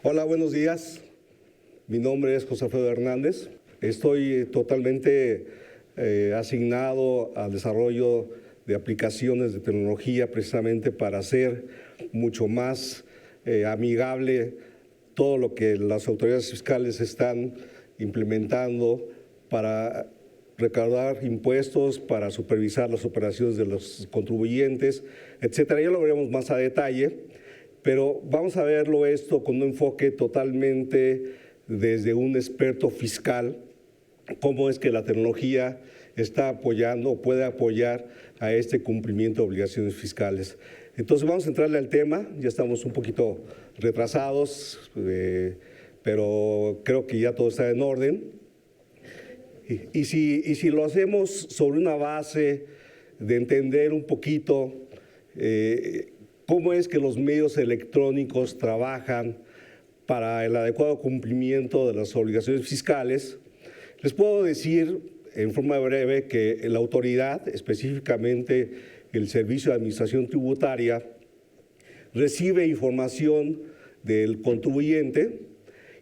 Hola, buenos días. Mi nombre es José Alfredo Hernández. Estoy totalmente asignado al desarrollo de aplicaciones de tecnología precisamente para hacer mucho más amigable todo lo que las autoridades fiscales están implementando para recaudar impuestos, para supervisar las operaciones de los contribuyentes, etcétera. Ya lo veremos más a detalle, pero vamos a verlo esto con un enfoque totalmente desde un experto fiscal, cómo es que la tecnología está apoyando o puede apoyar a este cumplimiento de obligaciones fiscales. Entonces vamos a entrarle al tema, ya estamos un poquito retrasados, pero creo que ya todo está en orden. Y si lo hacemos sobre una base de entender un poquito cómo es que los medios electrónicos trabajan para el adecuado cumplimiento de las obligaciones fiscales, les puedo decir en forma breve que la autoridad, específicamente el Servicio de Administración Tributaria, recibe información del contribuyente,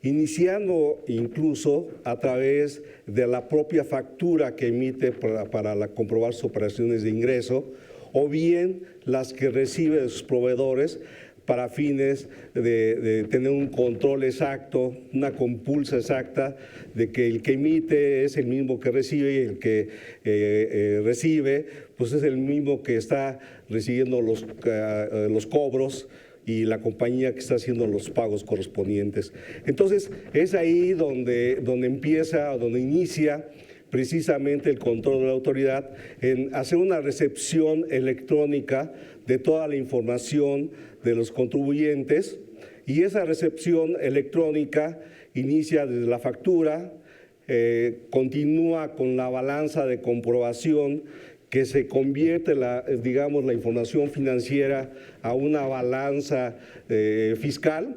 iniciando incluso a través de la propia factura que emite para comprobar sus operaciones de ingreso, o bien las que recibe de sus proveedores para fines de tener un control exacto, una compulsa exacta de que el que emite es el mismo que recibe y el que recibe pues es el mismo que está recibiendo los cobros y la compañía que está haciendo los pagos correspondientes. Entonces, es ahí donde inicia precisamente el control de la autoridad en hacer una recepción electrónica de toda la información de los contribuyentes, y esa recepción electrónica inicia desde la factura, continúa con la balanza de comprobación que se convierte la información financiera a una balanza fiscal,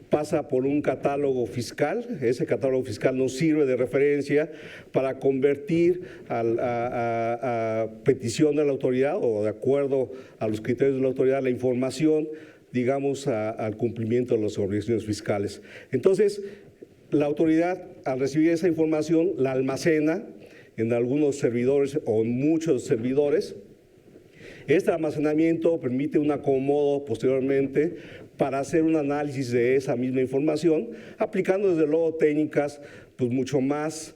pasa por un catálogo fiscal, ese catálogo fiscal nos sirve de referencia para convertir a petición de la autoridad o de acuerdo a los criterios de la autoridad la información, al cumplimiento de las obligaciones fiscales. Entonces, la autoridad al recibir esa información la almacena en algunos servidores o en muchos servidores. Este almacenamiento permite un acomodo posteriormente para hacer un análisis de esa misma información, aplicando desde luego técnicas pues mucho más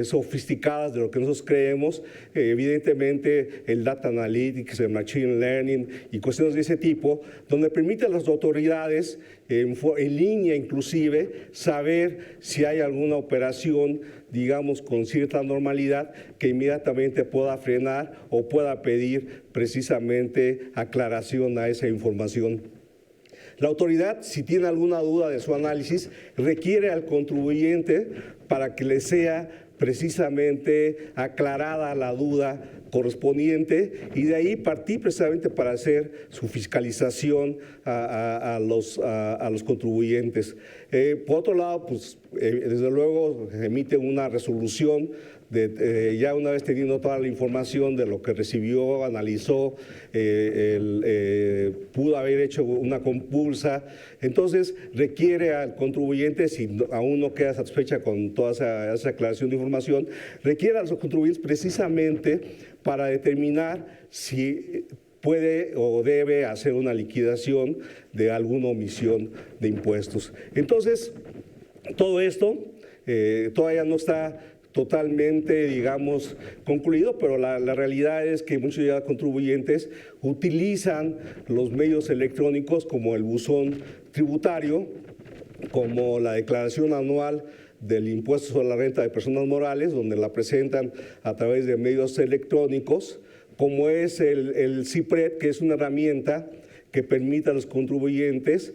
sofisticadas de lo que nosotros creemos, evidentemente el data analytics, el machine learning y cuestiones de ese tipo, donde permite a las autoridades en línea inclusive saber si hay alguna operación con cierta normalidad que inmediatamente pueda frenar o pueda pedir precisamente aclaración a esa información. La autoridad, si tiene alguna duda de su análisis, requiere al contribuyente para que le sea precisamente aclarada la duda correspondiente y de ahí partir precisamente para hacer su fiscalización a los contribuyentes. Por otro lado, pues desde luego emite una resolución ya una vez teniendo toda la información de lo que recibió, analizó, pudo haber hecho una compulsa, entonces requiere al contribuyente, si aún no queda satisfecha con toda esa aclaración de información, requiere a los contribuyentes precisamente para determinar si puede o debe hacer una liquidación de alguna omisión de impuestos. Entonces, todo esto todavía no está totalmente, concluido, pero la realidad es que muchos ya contribuyentes utilizan los medios electrónicos como el buzón tributario, como la declaración anual del impuesto sobre la renta de personas morales, donde la presentan a través de medios electrónicos, como es el CIPRED, que es una herramienta que permite a los contribuyentes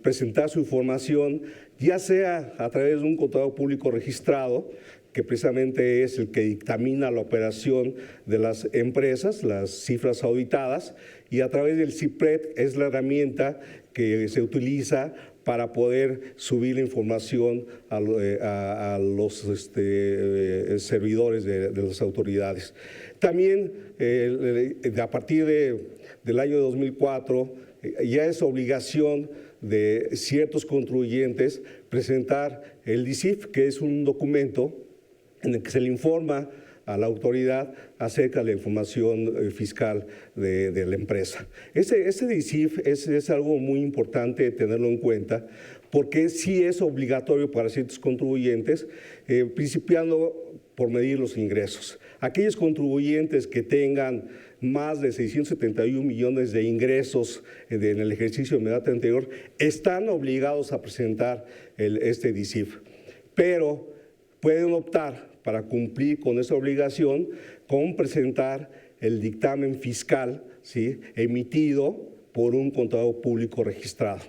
presentar su información, ya sea a través de un contador público registrado, que precisamente es el que dictamina la operación de las empresas, las cifras auditadas, y a través del CIPRED es la herramienta que se utiliza para poder subir la información a los servidores de las autoridades. También a partir del año 2004 ya es obligación de ciertos contribuyentes presentar el DICIF, que es un documento en el que se le informa a la autoridad acerca de la información fiscal de la empresa. Este DICIF es algo muy importante tenerlo en cuenta, porque sí es obligatorio para ciertos contribuyentes, principiando por medir los ingresos. Aquellos contribuyentes que tengan más de 671 millones de ingresos en el ejercicio inmediato anterior están obligados a presentar este DICIF, pero pueden optar para cumplir con esa obligación con presentar el dictamen fiscal, ¿sí?, emitido por un contador público registrado.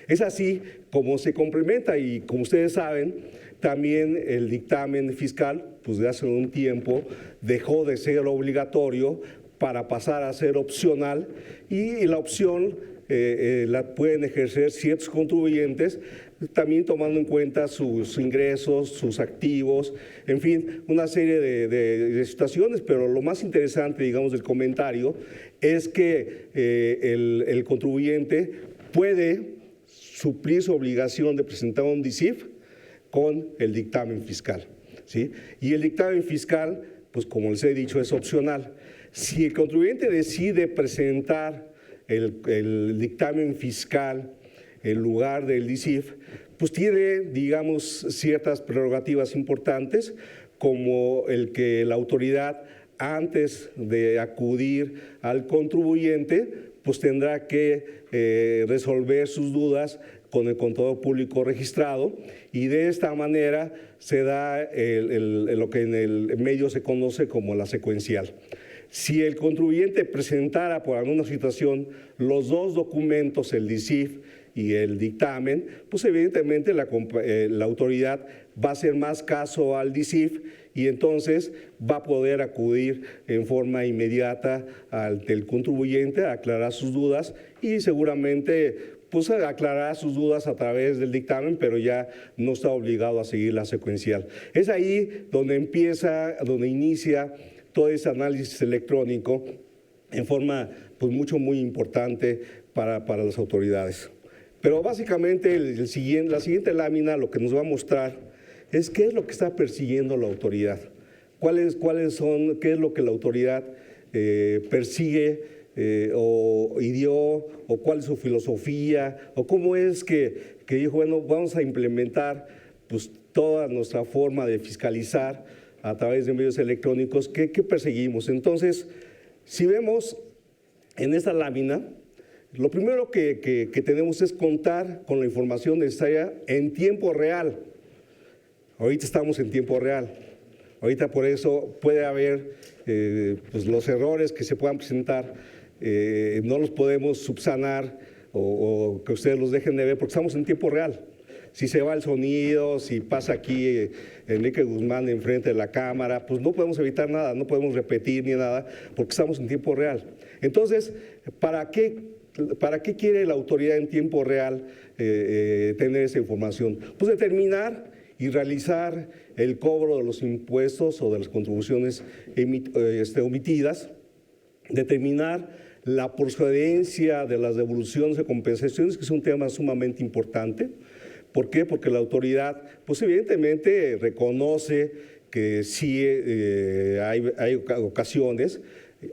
Es así como se complementa, y como ustedes saben, también el dictamen fiscal, pues de hace un tiempo, dejó de ser obligatorio para pasar a ser opcional, y la opción la pueden ejercer ciertos contribuyentes, también tomando en cuenta sus ingresos, sus activos, en fin, una serie de situaciones, pero lo más interesante, digamos, del comentario es que el contribuyente puede suplir su obligación de presentar un DICIF con el dictamen fiscal, ¿sí? Y el dictamen fiscal, pues como les he dicho, es opcional. Si el contribuyente decide presentar el dictamen fiscal en lugar del DICIF, pues tiene, digamos, ciertas prerrogativas importantes, como el que la autoridad, antes de acudir al contribuyente, pues tendrá que resolver sus dudas con el contador público registrado, y de esta manera se da lo que en el medio se conoce como la secuencial. Si el contribuyente presentara por alguna situación los dos documentos, el DICIF y el dictamen, pues evidentemente la autoridad va a hacer más caso al DICIF, y entonces va a poder acudir en forma inmediata al contribuyente a aclarar sus dudas, y seguramente pues aclarará sus dudas a través del dictamen, pero ya no está obligado a seguir la secuencial. Es ahí donde inicia todo ese análisis electrónico en forma pues muy importante para las autoridades. Pero básicamente la siguiente lámina lo que nos va a mostrar es qué es lo que está persiguiendo la autoridad, qué es lo que la autoridad persigue o ideó, o cuál es su filosofía, o cómo es que dijo, bueno, vamos a implementar pues toda nuestra forma de fiscalizar a través de medios electrónicos. ¿Qué perseguimos? Entonces, si vemos en esta lámina, lo primero que tenemos es contar con la información necesaria en tiempo real. Ahorita estamos en tiempo real. Ahorita por eso puede haber pues los errores que se puedan presentar, no los podemos subsanar o que ustedes los dejen de ver porque estamos en tiempo real. Si se va el sonido, si pasa aquí Enrique Guzmán enfrente de la cámara, pues no podemos evitar nada, no podemos repetir ni nada porque estamos en tiempo real. Entonces, ¿para qué quiere la autoridad en tiempo real tener esa información? Pues determinar y realizar el cobro de los impuestos o de las contribuciones omitidas, determinar la procedencia de las devoluciones o compensaciones, que es un tema sumamente importante. ¿Por qué? Porque la autoridad, pues evidentemente reconoce que sí hay ocasiones,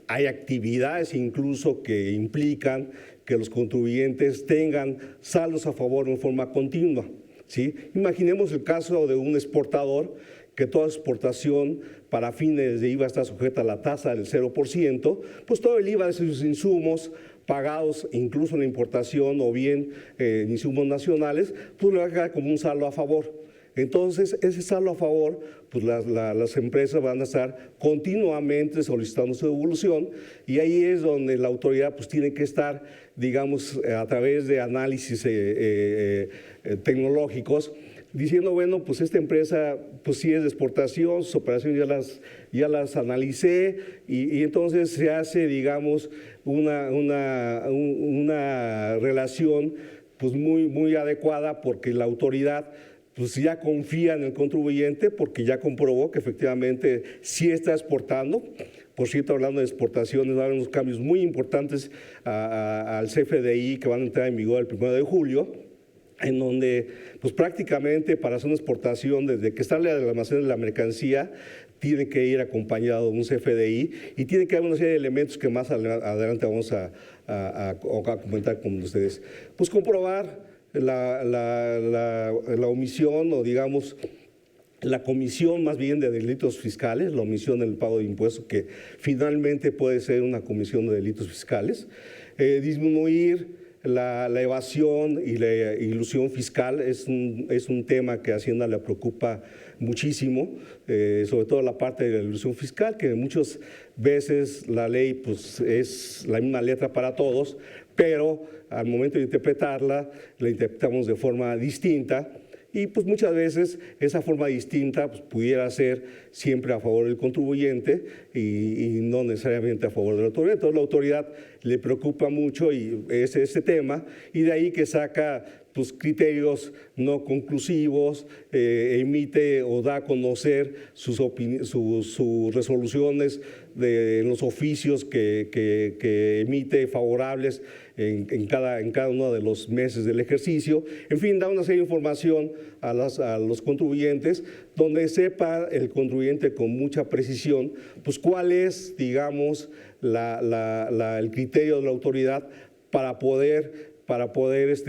hay actividades incluso que implican que los contribuyentes tengan saldos a favor en forma continua, ¿sí? Imaginemos el caso de un exportador que toda exportación para fines de IVA está sujeta a la tasa del 0%, pues todo el IVA de sus insumos pagados incluso en la importación o bien en insumos nacionales, pues le va a quedar como un saldo a favor. Entonces, ese saldo a favor, pues las empresas van a estar continuamente solicitando su devolución, y ahí es donde la autoridad pues tiene que estar, digamos, a través de análisis tecnológicos, diciendo, bueno, pues esta empresa pues sí es de exportación, sus operaciones ya las analicé, y entonces se hace, digamos, una relación pues muy adecuada, porque la autoridad pues ya confía en el contribuyente porque ya comprobó que efectivamente sí está exportando. Por cierto, hablando de exportaciones, va a haber unos cambios muy importantes al CFDI que van a entrar en vigor el 1 de julio. en donde pues prácticamente para hacer una exportación, desde que sale del almacén de la mercancía, tiene que ir acompañado de un CFDI y tiene que haber una serie de elementos que más adelante vamos a comentar con ustedes. Pues comprobar la omisión o digamos la comisión más bien de delitos fiscales, la omisión del pago de impuestos, que finalmente puede ser una comisión de delitos fiscales, disminuir la evasión y la ilusión fiscal es un tema que a Hacienda le preocupa muchísimo, sobre todo la parte de la ilusión fiscal, que muchas veces la ley pues, es la misma letra para todos, pero al momento de interpretarla, la interpretamos de forma distinta. Y pues muchas veces esa forma distinta pues, pudiera ser siempre a favor del contribuyente y no necesariamente a favor de la autoridad. Entonces la autoridad le preocupa mucho y ese tema y de ahí que saca pues, criterios no conclusivos, emite o da a conocer sus resoluciones en los oficios que emite favorables en cada uno de los meses del ejercicio. En fin, da una serie de información a los contribuyentes donde sepa el contribuyente con mucha precisión pues cuál es, digamos, el criterio de la autoridad para poder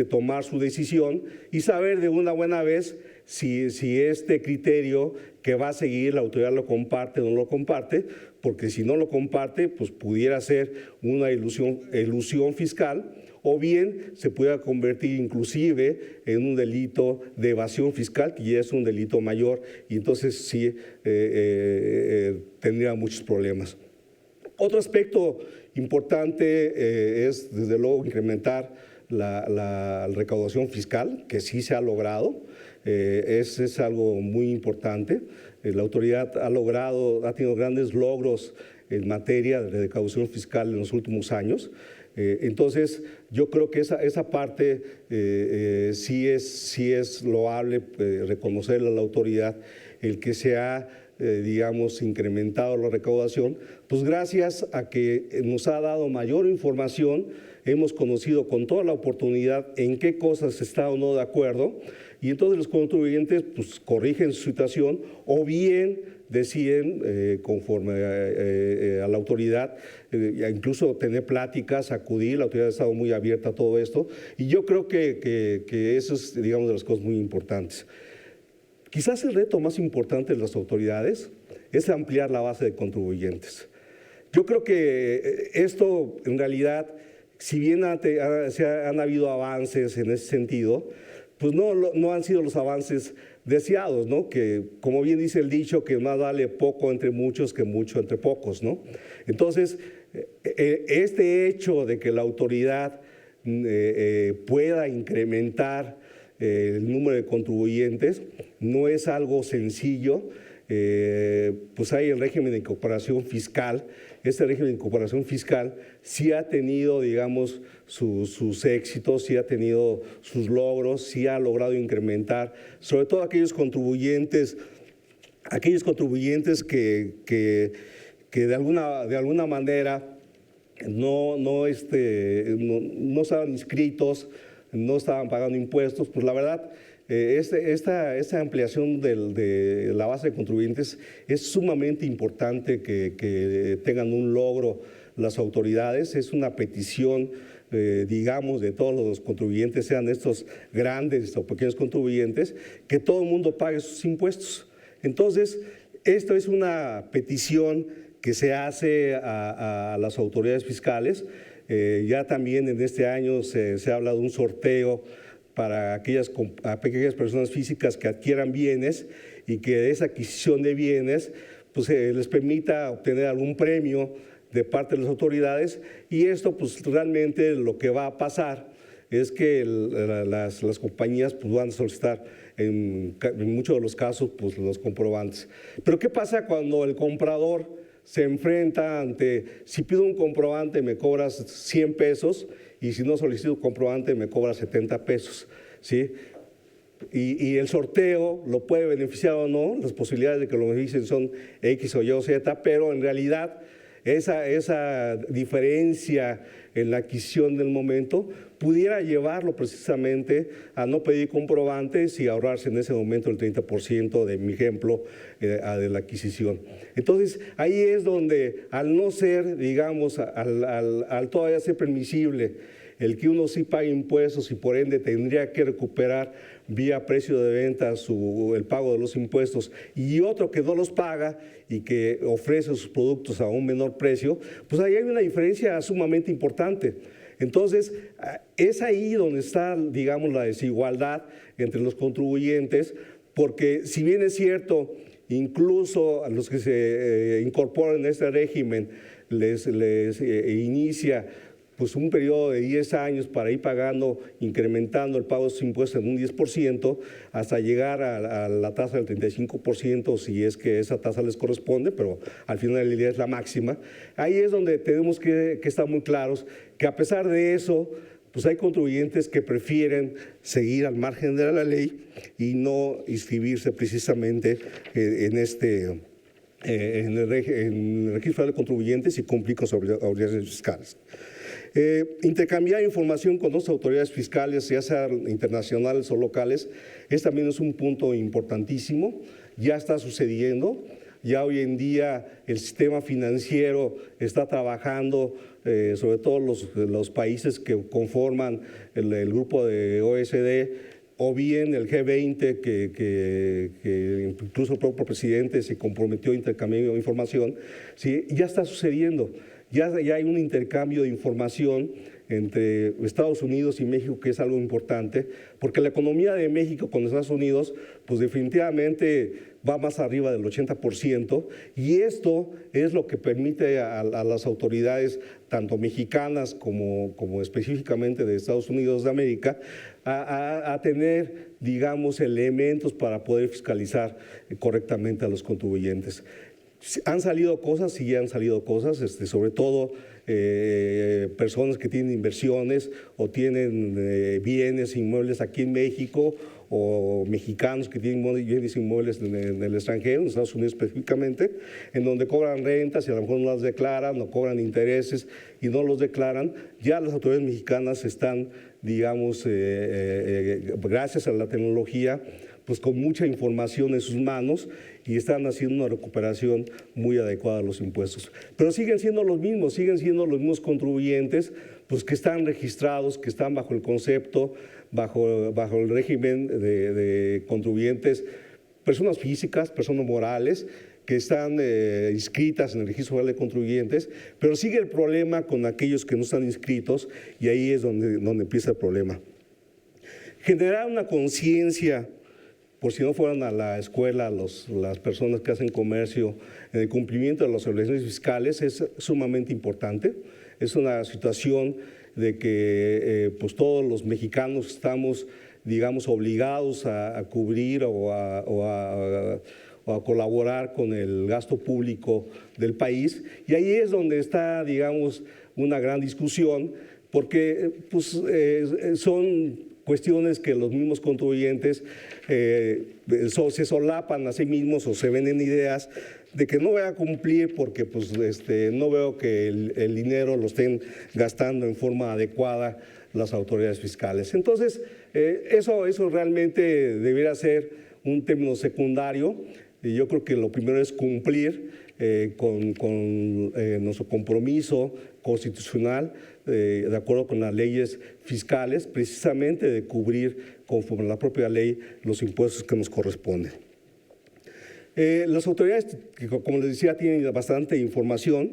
tomar su decisión y saber de una buena vez si este criterio que va a seguir la autoridad lo comparte o no lo comparte, porque si no lo comparte, pues pudiera ser una elusión fiscal o bien se pudiera convertir inclusive en un delito de evasión fiscal, que ya es un delito mayor y entonces sí tendría muchos problemas. Otro aspecto importante es desde luego incrementar la recaudación fiscal, que sí se ha logrado, es algo muy importante. La autoridad ha tenido grandes logros en materia de recaudación fiscal en los últimos años. Entonces, yo creo que esa parte sí es loable reconocerle a la autoridad el que se ha digamos, incrementado la recaudación, pues gracias a que nos ha dado mayor información, hemos conocido con toda la oportunidad en qué cosas está o no de acuerdo y entonces los contribuyentes pues corrigen su situación o bien deciden conforme a la autoridad, incluso tener pláticas, acudir, la autoridad ha estado muy abierta a todo esto y yo creo que eso es, digamos, de las cosas muy importantes. Quizás el reto más importante de las autoridades es ampliar la base de contribuyentes. Yo creo que esto en realidad, si bien han habido avances en ese sentido, pues no han sido los avances deseados, ¿no? Que como bien dice el dicho, que más vale poco entre muchos que mucho entre pocos, ¿no? Entonces, este hecho de que la autoridad pueda incrementar el número de contribuyentes no es algo sencillo, pues hay el régimen de incorporación fiscal. Este régimen de incorporación fiscal sí ha tenido, digamos, sus éxitos, sí ha tenido sus logros, sí ha logrado incrementar, sobre todo aquellos contribuyentes que de alguna manera no estaban inscritos, no estaban pagando impuestos, pues la verdad, esta ampliación de la base de contribuyentes es sumamente importante que tengan un logro las autoridades, es una petición, digamos, de todos los contribuyentes, sean estos grandes o pequeños contribuyentes, que todo el mundo pague sus impuestos. Entonces, esto es una petición que se hace a las autoridades fiscales. Ya también en este año se ha hablado de un sorteo para aquellas personas físicas que adquieran bienes y que esa adquisición de bienes pues, les permita obtener algún premio de parte de las autoridades y esto pues realmente lo que va a pasar es que las compañías pues, van a solicitar en muchos de los casos pues, los comprobantes. Pero ¿qué pasa cuando el comprador se enfrenta ante, si pido un comprobante me cobras 100 pesos y si no solicito un comprobante me cobras 70 pesos, ¿sí? Y el sorteo lo puede beneficiar o no, las posibilidades de que lo beneficien son X o Y o Z, pero en realidad esa diferencia en la adquisición del momento, pudiera llevarlo precisamente a no pedir comprobantes y ahorrarse en ese momento el 30% de mi ejemplo de la adquisición. Entonces, ahí es donde al no ser, digamos, al todavía ser permisible el que uno sí pague impuestos y por ende tendría que recuperar vía precio de venta el pago de los impuestos, y otro que no los paga y que ofrece sus productos a un menor precio, pues ahí hay una diferencia sumamente importante. Entonces, es ahí donde está, digamos, la desigualdad entre los contribuyentes, porque si bien es cierto, incluso a los que se incorporan en este régimen les inicia pues un periodo de 10 años para ir pagando, incrementando el pago de sus impuestos en un 10%, hasta llegar a la tasa del 35%, si es que esa tasa les corresponde, pero al final del día es la máxima. Ahí es donde tenemos que estar muy claros que a pesar de eso, pues hay contribuyentes que prefieren seguir al margen de la ley y no inscribirse precisamente en el registro de contribuyentes y cumplir con sus obligaciones fiscales. Intercambiar información con otras autoridades fiscales, ya sean internacionales o locales, también es un punto importantísimo. Ya está sucediendo. Ya hoy en día el sistema financiero está trabajando, sobre todo los países que conforman el grupo de OECD, o bien el G20, que incluso el propio presidente se comprometió a intercambiar información. ¿Sí? Ya está sucediendo. Ya hay un intercambio de información entre Estados Unidos y México, que es algo importante, porque la economía de México con Estados Unidos, pues definitivamente va más arriba del 80%, y esto es lo que permite a las autoridades, tanto mexicanas como específicamente de Estados Unidos de América, a tener, digamos, elementos para poder fiscalizar correctamente a los contribuyentes. Han salido cosas, sí han salido cosas, sobre todo personas que tienen inversiones o tienen bienes inmuebles aquí en México, o mexicanos que tienen bienes inmuebles en el extranjero, en Estados Unidos específicamente, en donde cobran rentas y a lo mejor no las declaran, o cobran intereses y no los declaran. Ya las autoridades mexicanas están, digamos, gracias a la tecnología, pues con mucha información en sus manos, y están haciendo una recuperación muy adecuada de los impuestos. Pero siguen siendo los mismos contribuyentes, pues que están registrados, que están bajo el concepto, bajo el régimen de contribuyentes, personas físicas, personas morales, que están inscritas en el Registro Federal de Contribuyentes, pero sigue el problema con aquellos que no están inscritos, y ahí es donde empieza el problema. Generar una conciencia, por si no fueran a la escuela las personas que hacen comercio, en el cumplimiento de las obligaciones fiscales, es sumamente importante. Es una situación de que pues todos los mexicanos estamos, digamos, obligados a cubrir o a colaborar con el gasto público del país, y ahí es donde está, digamos, una gran discusión, porque pues, son cuestiones que los mismos contribuyentes se solapan a sí mismos, o se venden ideas de que no voy a cumplir porque pues, no veo que el dinero lo estén gastando en forma adecuada las autoridades fiscales. Entonces, eso realmente debería ser un término secundario. Y yo creo que lo primero es cumplir con nuestro compromiso constitucional, de acuerdo con las leyes fiscales, precisamente de cubrir, conforme a la propia ley, los impuestos que nos corresponden. Las autoridades, que como les decía, tienen bastante información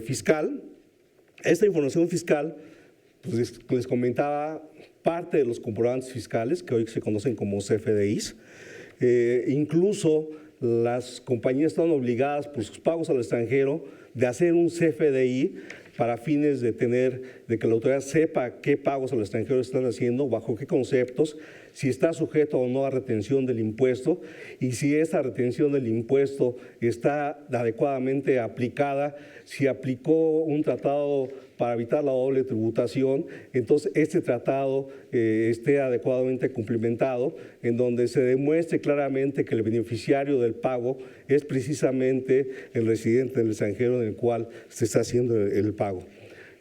fiscal. Esta información fiscal, pues les comentaba, parte de los comprobantes fiscales, que hoy se conocen como CFDIs. Incluso las compañías están obligadas por sus pagos al extranjero de hacer un CFDI para fines de que la autoridad sepa qué pagos al extranjero están haciendo, bajo qué conceptos, si está sujeto o no a retención del impuesto, y si esa retención del impuesto está adecuadamente aplicada, si aplicó un tratado para evitar la doble tributación, entonces este tratado esté adecuadamente cumplimentado, en donde se demuestre claramente que el beneficiario del pago es precisamente el residente del extranjero en el cual se está haciendo el pago.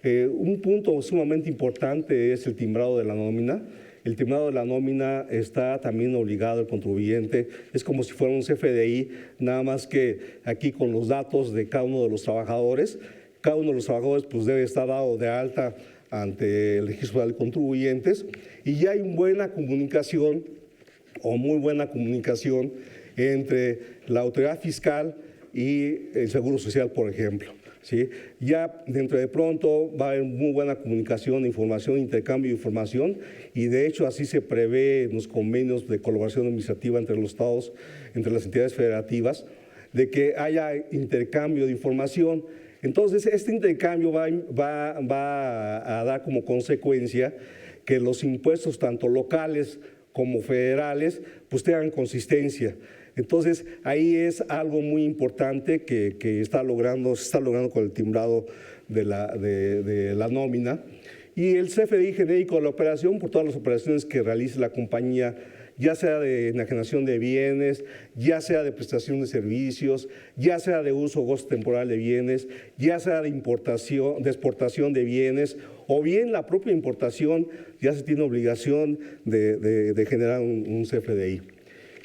Un punto sumamente importante es el timbrado de la nómina. El timbrado de la nómina está también obligado al contribuyente, es como si fuera un CFDI, nada más que aquí con los datos de cada uno de los trabajadores. Cada uno de los trabajadores pues debe estar dado de alta ante el Registro de Contribuyentes y ya hay buena comunicación o muy buena comunicación entre la autoridad fiscal y el Seguro Social, por ejemplo. ¿Sí? Ya dentro de pronto va a haber muy buena comunicación, información, intercambio de información y de hecho así se prevé en los convenios de colaboración administrativa entre los estados, entre las entidades federativas, de que haya intercambio de información. Entonces, este intercambio va a dar como consecuencia que los impuestos, tanto locales como federales, pues tengan consistencia. Entonces, ahí es algo muy importante que se está logrando con el timbrado de la nómina. Y el CFDI genérico de la operación, por todas las operaciones que realice la compañía, ya sea de enajenación de bienes, ya sea de prestación de servicios, ya sea de uso o gozo temporal de bienes, ya sea de importación, de exportación de bienes, o bien la propia importación, ya se tiene obligación de generar un CFDI.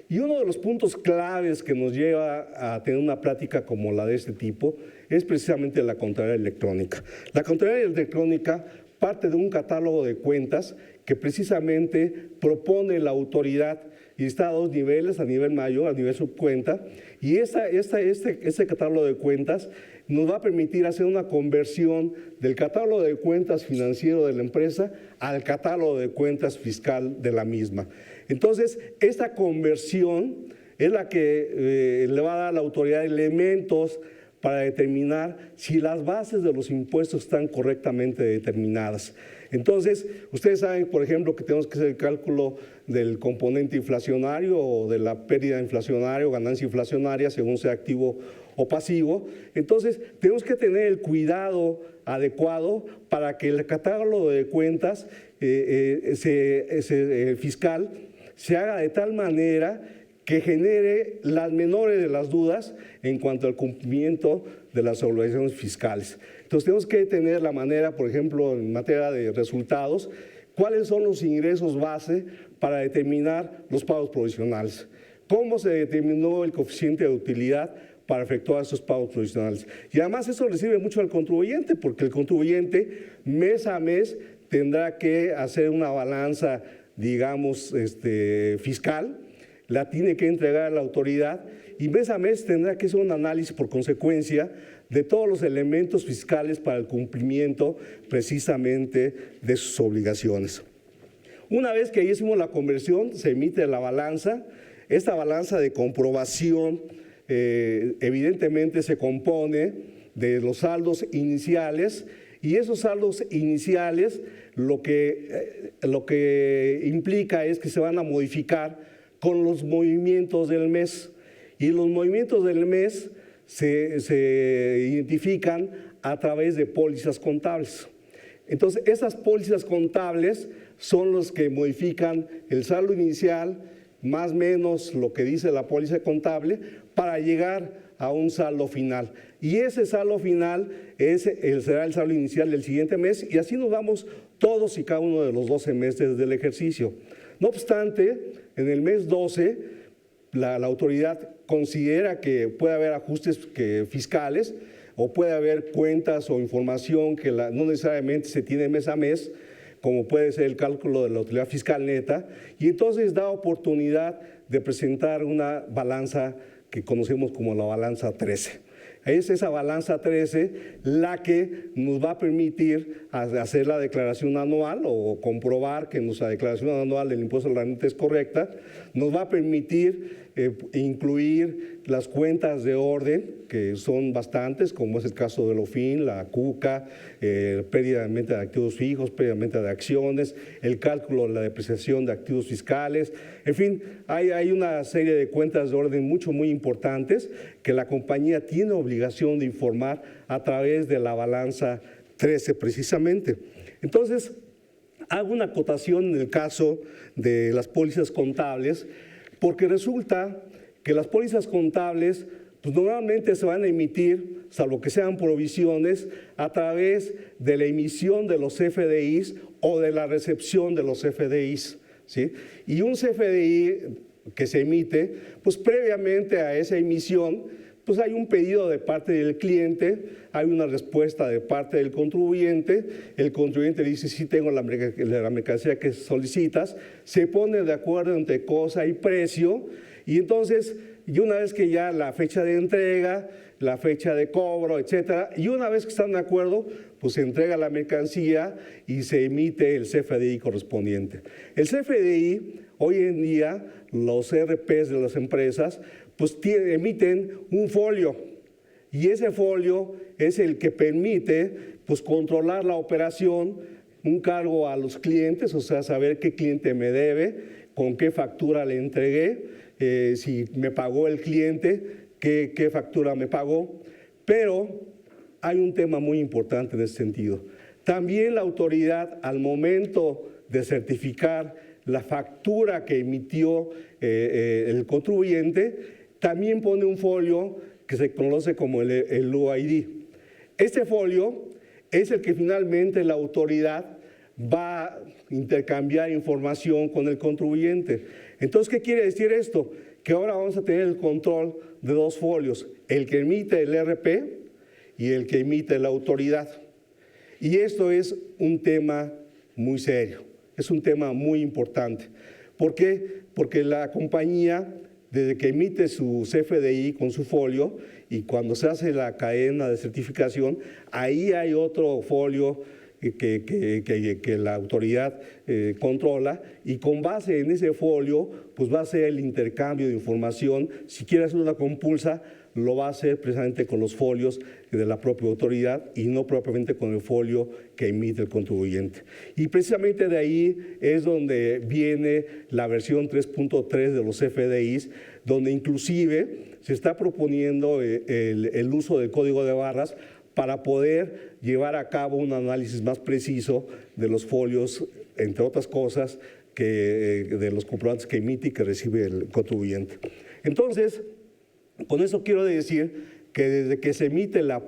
Y uno de los puntos claves que nos lleva a tener una plática como la de este tipo es precisamente la contabilidad electrónica. La contabilidad electrónica parte de un catálogo de cuentas que precisamente propone la autoridad y está a dos niveles, a nivel mayor, a nivel subcuenta, y este catálogo de cuentas nos va a permitir hacer una conversión del catálogo de cuentas financiero de la empresa al catálogo de cuentas fiscal de la misma. Entonces, esta conversión es la que le va a dar a la autoridad elementos para determinar si las bases de los impuestos están correctamente determinadas. Entonces, ustedes saben, por ejemplo, que tenemos que hacer el cálculo del componente inflacionario o de la pérdida inflacionaria o ganancia inflacionaria, según sea activo o pasivo. Entonces, tenemos que tener el cuidado adecuado para que el catálogo de cuentas fiscal se haga de tal manera que genere las menores de las dudas en cuanto al cumplimiento de las obligaciones fiscales. Entonces tenemos que tener la manera, por ejemplo, en materia de resultados, cuáles son los ingresos base para determinar los pagos provisionales, cómo se determinó el coeficiente de utilidad para efectuar esos pagos provisionales. Y además eso le sirve mucho al contribuyente, porque el contribuyente mes a mes tendrá que hacer una balanza, digamos, fiscal, la tiene que entregar a la autoridad y mes a mes tendrá que hacer un análisis por consecuencia de todos los elementos fiscales para el cumplimiento precisamente de sus obligaciones. Una vez que hicimos la conversión, se emite la balanza. Esta balanza de comprobación evidentemente se compone de los saldos iniciales y esos saldos iniciales lo que implica es que se van a modificar con los movimientos del mes y los movimientos del mes se identifican a través de pólizas contables. Entonces, esas pólizas contables son los que modifican el saldo inicial más o menos lo que dice la póliza contable para llegar a un saldo final. Y ese saldo final será el saldo inicial del siguiente mes y así nos vamos todos y cada uno de los 12 meses del ejercicio. No obstante, en el mes 12, la autoridad considera que puede haber ajustes fiscales o puede haber cuentas o información que no necesariamente se tiene mes a mes, como puede ser el cálculo de la utilidad fiscal neta, y entonces da oportunidad de presentar una balanza que conocemos como la balanza 13. Es esa balanza 13 la que nos va a permitir hacer la declaración anual o comprobar que nuestra declaración anual del impuesto a la renta es correcta, nos va a permitir incluir las cuentas de orden, que son bastantes, como es el caso del OFIN, la CUCA, pérdida de venta de activos fijos, pérdida de venta de acciones, el cálculo de la depreciación de activos fiscales, en fin, hay una serie de cuentas de orden muy importantes que la compañía tiene obligación de informar a través de la balanza 13 precisamente. Entonces, hago una acotación en el caso de las pólizas contables, porque resulta que las pólizas contables pues normalmente se van a emitir, salvo que sean provisiones, a través de la emisión de los CFDIs o de la recepción de los CFDIs, ¿sí? Y un CFDI que se emite, pues previamente a esa emisión, pues hay un pedido de parte del cliente, hay una respuesta de parte del contribuyente, el contribuyente dice sí tengo la mercancía que solicitas, se pone de acuerdo entre cosa y precio, y entonces, y una vez que ya la fecha de entrega, la fecha de cobro, etcétera, y una vez que están de acuerdo, pues se entrega la mercancía y se emite el CFDI correspondiente. El CFDI, hoy en día, los RPs de las empresas, pues emiten un folio, y ese folio es el que permite pues controlar la operación, un cargo a los clientes, o sea, saber qué cliente me debe, con qué factura le entregué, si me pagó el cliente, qué factura me pagó. Pero hay un tema muy importante en ese sentido. También la autoridad, al momento de certificar la factura que emitió el contribuyente, también pone un folio que se conoce como el UID. Este folio es el que finalmente la autoridad va a intercambiar información con el contribuyente. Entonces, ¿qué quiere decir esto? Que ahora vamos a tener el control de dos folios, el que emite el RP y el que emite la autoridad. Y esto es un tema muy serio, es un tema muy importante. ¿Por qué? Porque la compañía, desde que emite su CFDI con su folio y cuando se hace la cadena de certificación, ahí hay otro folio que la autoridad controla, y con base en ese folio pues va a ser el intercambio de información. Si quiere hacer una compulsa, lo va a hacer precisamente con los folios de la propia autoridad y no propiamente con el folio que emite el contribuyente. Y precisamente de ahí es donde viene la versión 3.3 de los CFDIs, donde inclusive se está proponiendo el uso del código de barras para poder llevar a cabo un análisis más preciso de los folios, entre otras cosas, de los comprobantes que emite y que recibe el contribuyente. Entonces, con eso quiero decir que desde que se emite la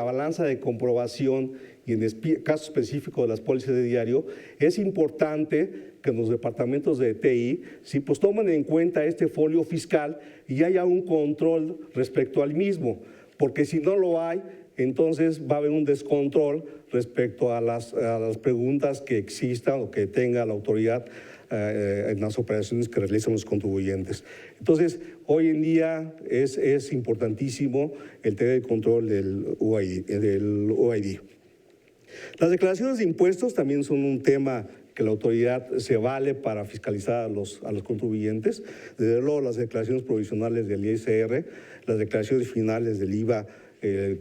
balanza de comprobación y en el caso específico de las pólizas de diario, es importante que los departamentos de TI pues tomen en cuenta este folio fiscal y haya un control respecto al mismo, porque si no lo hay, entonces va a haber un descontrol respecto a las preguntas que existan o que tenga la autoridad en las operaciones que realizan los contribuyentes. Entonces, hoy en día es importantísimo el tener el control del UID. Las declaraciones de impuestos también son un tema que la autoridad se vale para fiscalizar a los contribuyentes. Desde luego, las declaraciones provisionales del ISR, las declaraciones finales del IVA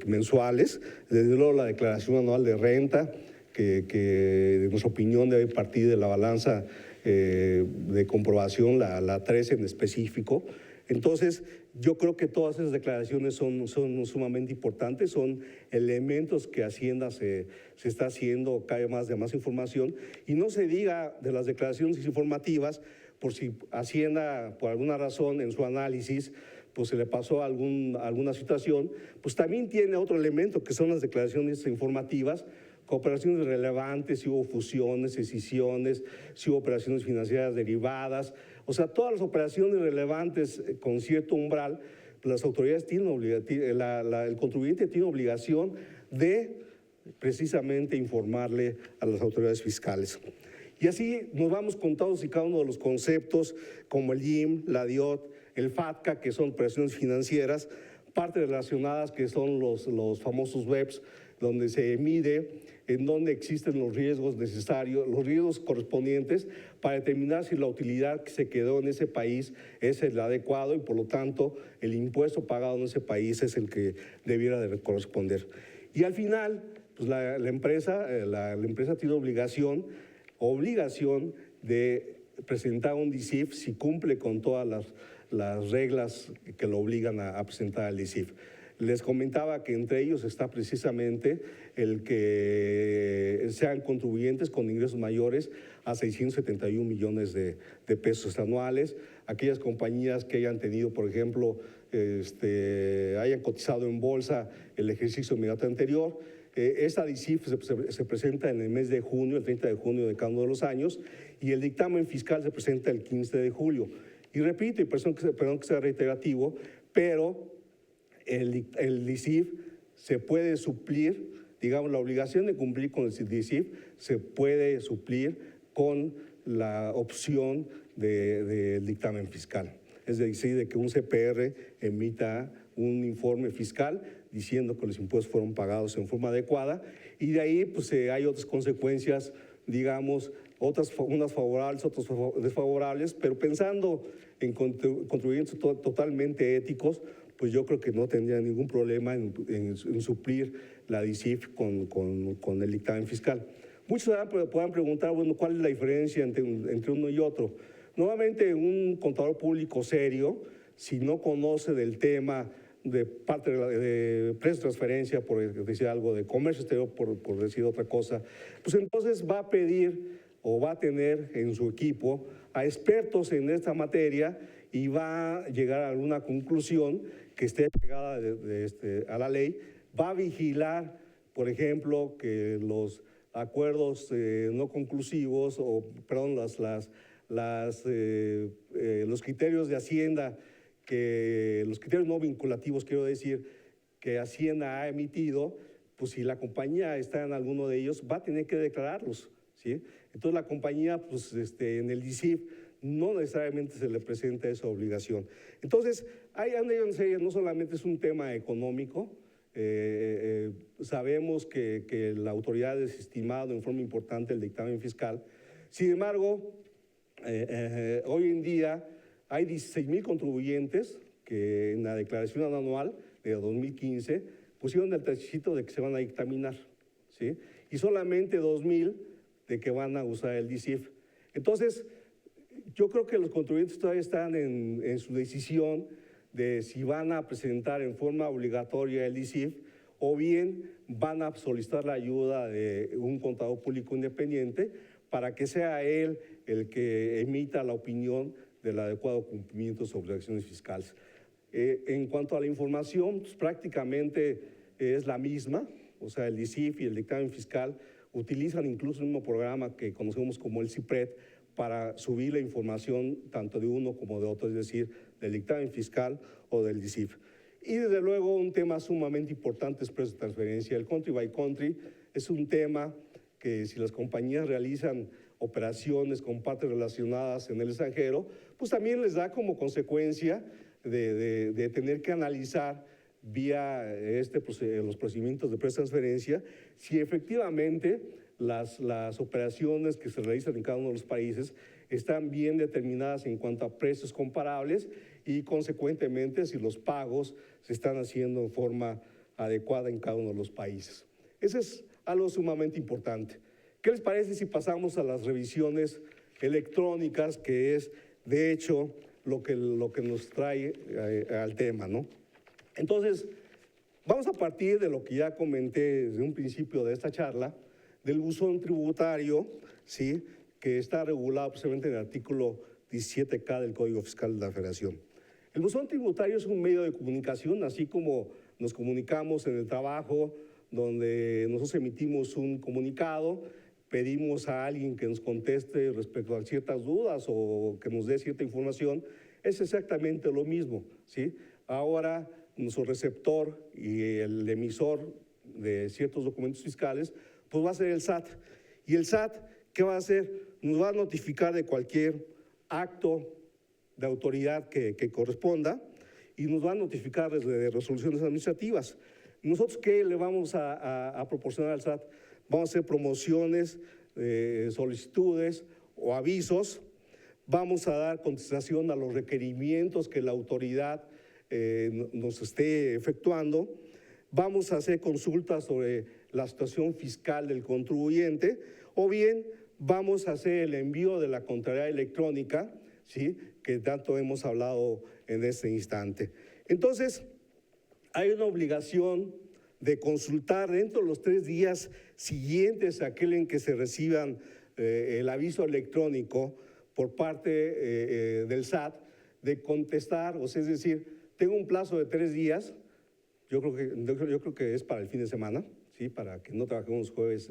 mensuales, desde luego la declaración anual de renta, que en nuestra opinión debe partir de la balanza de comprobación, la 13 en específico. Entonces, yo creo que todas esas declaraciones son sumamente importantes, son elementos que Hacienda se está haciendo cada vez más información, y no se diga de las declaraciones informativas, por si Hacienda, por alguna razón en su análisis, pues se le pasó alguna situación, pues también tiene otro elemento que son las declaraciones informativas, operaciones relevantes, si hubo fusiones, escisiones, si hubo operaciones financieras derivadas, o sea, todas las operaciones relevantes con cierto umbral, las autoridades tienen el contribuyente tiene obligación de precisamente informarle a las autoridades fiscales. Y así nos vamos con todos y cada uno de los conceptos como el IIM, la DIOT, el FATCA, que son operaciones financieras, partes relacionadas que son los famosos BEPS, donde se mide en dónde existen los riesgos necesarios, los riesgos correspondientes para determinar si la utilidad que se quedó en ese país es el adecuado y por lo tanto el impuesto pagado en ese país es el que debiera de corresponder. Y al final, pues la empresa tiene obligación de presentar un DICIF si cumple con todas las reglas que lo obligan a presentar al DICIF. Les comentaba que entre ellos está precisamente el que sean contribuyentes con ingresos mayores a 671 millones de pesos anuales, aquellas compañías que hayan tenido, por ejemplo, hayan cotizado en bolsa el ejercicio inmediato anterior. Esta DICIF se presenta en el mes de junio, el 30 de junio de cada uno de los años, y el dictamen fiscal se presenta el 15 de julio. Y repito, y perdón que sea reiterativo, pero el DICIF se puede suplir, digamos, la obligación de cumplir con el DICIF se puede suplir con la opción del dictamen fiscal. Es decir, de que un CPR emita un informe fiscal diciendo que los impuestos fueron pagados en forma adecuada, y de ahí pues, hay otras consecuencias, digamos, unas favorables, otras desfavorables, pero pensando en contribuyentes totalmente éticos, pues yo creo que no tendría ningún problema en suplir la DICIF con el dictamen fiscal. Muchos puedan preguntar, bueno, ¿cuál es la diferencia entre uno y otro? Nuevamente, un contador público serio, si no conoce del tema de parte de precios de transferencia, por decir algo, de comercio exterior, por decir otra cosa, pues entonces va a pedir o va a tener en su equipo a expertos en esta materia y va a llegar a alguna conclusión que esté pegada a la ley. Va a vigilar, por ejemplo, que los acuerdos no conclusivos, o perdón, los criterios de Hacienda, los criterios no vinculativos, quiero decir, que Hacienda ha emitido, pues si la compañía está en alguno de ellos, va a tener que declararlos, ¿sí? Entonces la compañía, pues en el DICIF, no necesariamente se le presenta esa obligación. Entonces, no solamente es un tema económico, sabemos que la autoridad ha desestimado en forma importante el dictamen fiscal. Sin embargo, hoy en día hay 16,000 contribuyentes que en la declaración anual de 2015 pusieron el requisito de que se van a dictaminar, ¿sí? Y solamente 2,000 de que van a usar el DICIF. Entonces, yo creo que los contribuyentes todavía están en su decisión de si van a presentar en forma obligatoria el DICIF o bien van a solicitar la ayuda de un contador público independiente para que sea él el que emita la opinión del adecuado cumplimiento de sus obligaciones fiscales. En cuanto a la información, pues prácticamente es la misma, o sea, el DICIF y el dictamen fiscal utilizan incluso el mismo programa que conocemos como el CIPRED para subir la información tanto de uno como de otro, es decir, del dictamen fiscal o del DICIF. Y desde luego un tema sumamente importante es precios de transferencia. El country by country es un tema que si las compañías realizan operaciones con partes relacionadas en el extranjero, pues también les da como consecuencia de tener que analizar vía los procedimientos de precios de transferencia si efectivamente las operaciones que se realizan en cada uno de los países están bien determinadas en cuanto a precios comparables y consecuentemente si los pagos se están haciendo en forma adecuada en cada uno de los países. Eso es algo sumamente importante. ¿Qué les parece si pasamos a las revisiones electrónicas, que es de hecho lo que nos trae al tema, ¿no? Entonces, vamos a partir de lo que ya comenté desde un principio de esta charla, del buzón tributario, ¿sí?, que está regulado precisamente en el artículo 17K del Código Fiscal de la Federación. El buzón tributario es un medio de comunicación, así como nos comunicamos en el trabajo, donde nosotros emitimos un comunicado, pedimos a alguien que nos conteste respecto a ciertas dudas o que nos dé cierta información, es exactamente lo mismo, ¿sí? Ahora, nuestro receptor y el emisor de ciertos documentos fiscales, pues va a ser el SAT. Y el SAT, ¿qué va a hacer? Nos va a notificar de cualquier acto de autoridad que corresponda y nos va a notificar de resoluciones administrativas. ¿Nosotros qué le vamos a proporcionar al SAT? Vamos a hacer promociones, solicitudes o avisos. Vamos a dar contestación a los requerimientos que la autoridad nos esté efectuando. Vamos a hacer consultas sobre la situación fiscal del contribuyente o bien vamos a hacer el envío de la contabilidad electrónica, ¿sí?, que tanto hemos hablado en este instante. Entonces, hay una obligación de consultar dentro de los 3 días siguientes a aquel en que se reciban el aviso electrónico por parte del SAT, de contestar, o sea, es decir, tengo un plazo de 3 días, yo creo que es para el fin de semana, ¿sí? Para que no trabajemos jueves,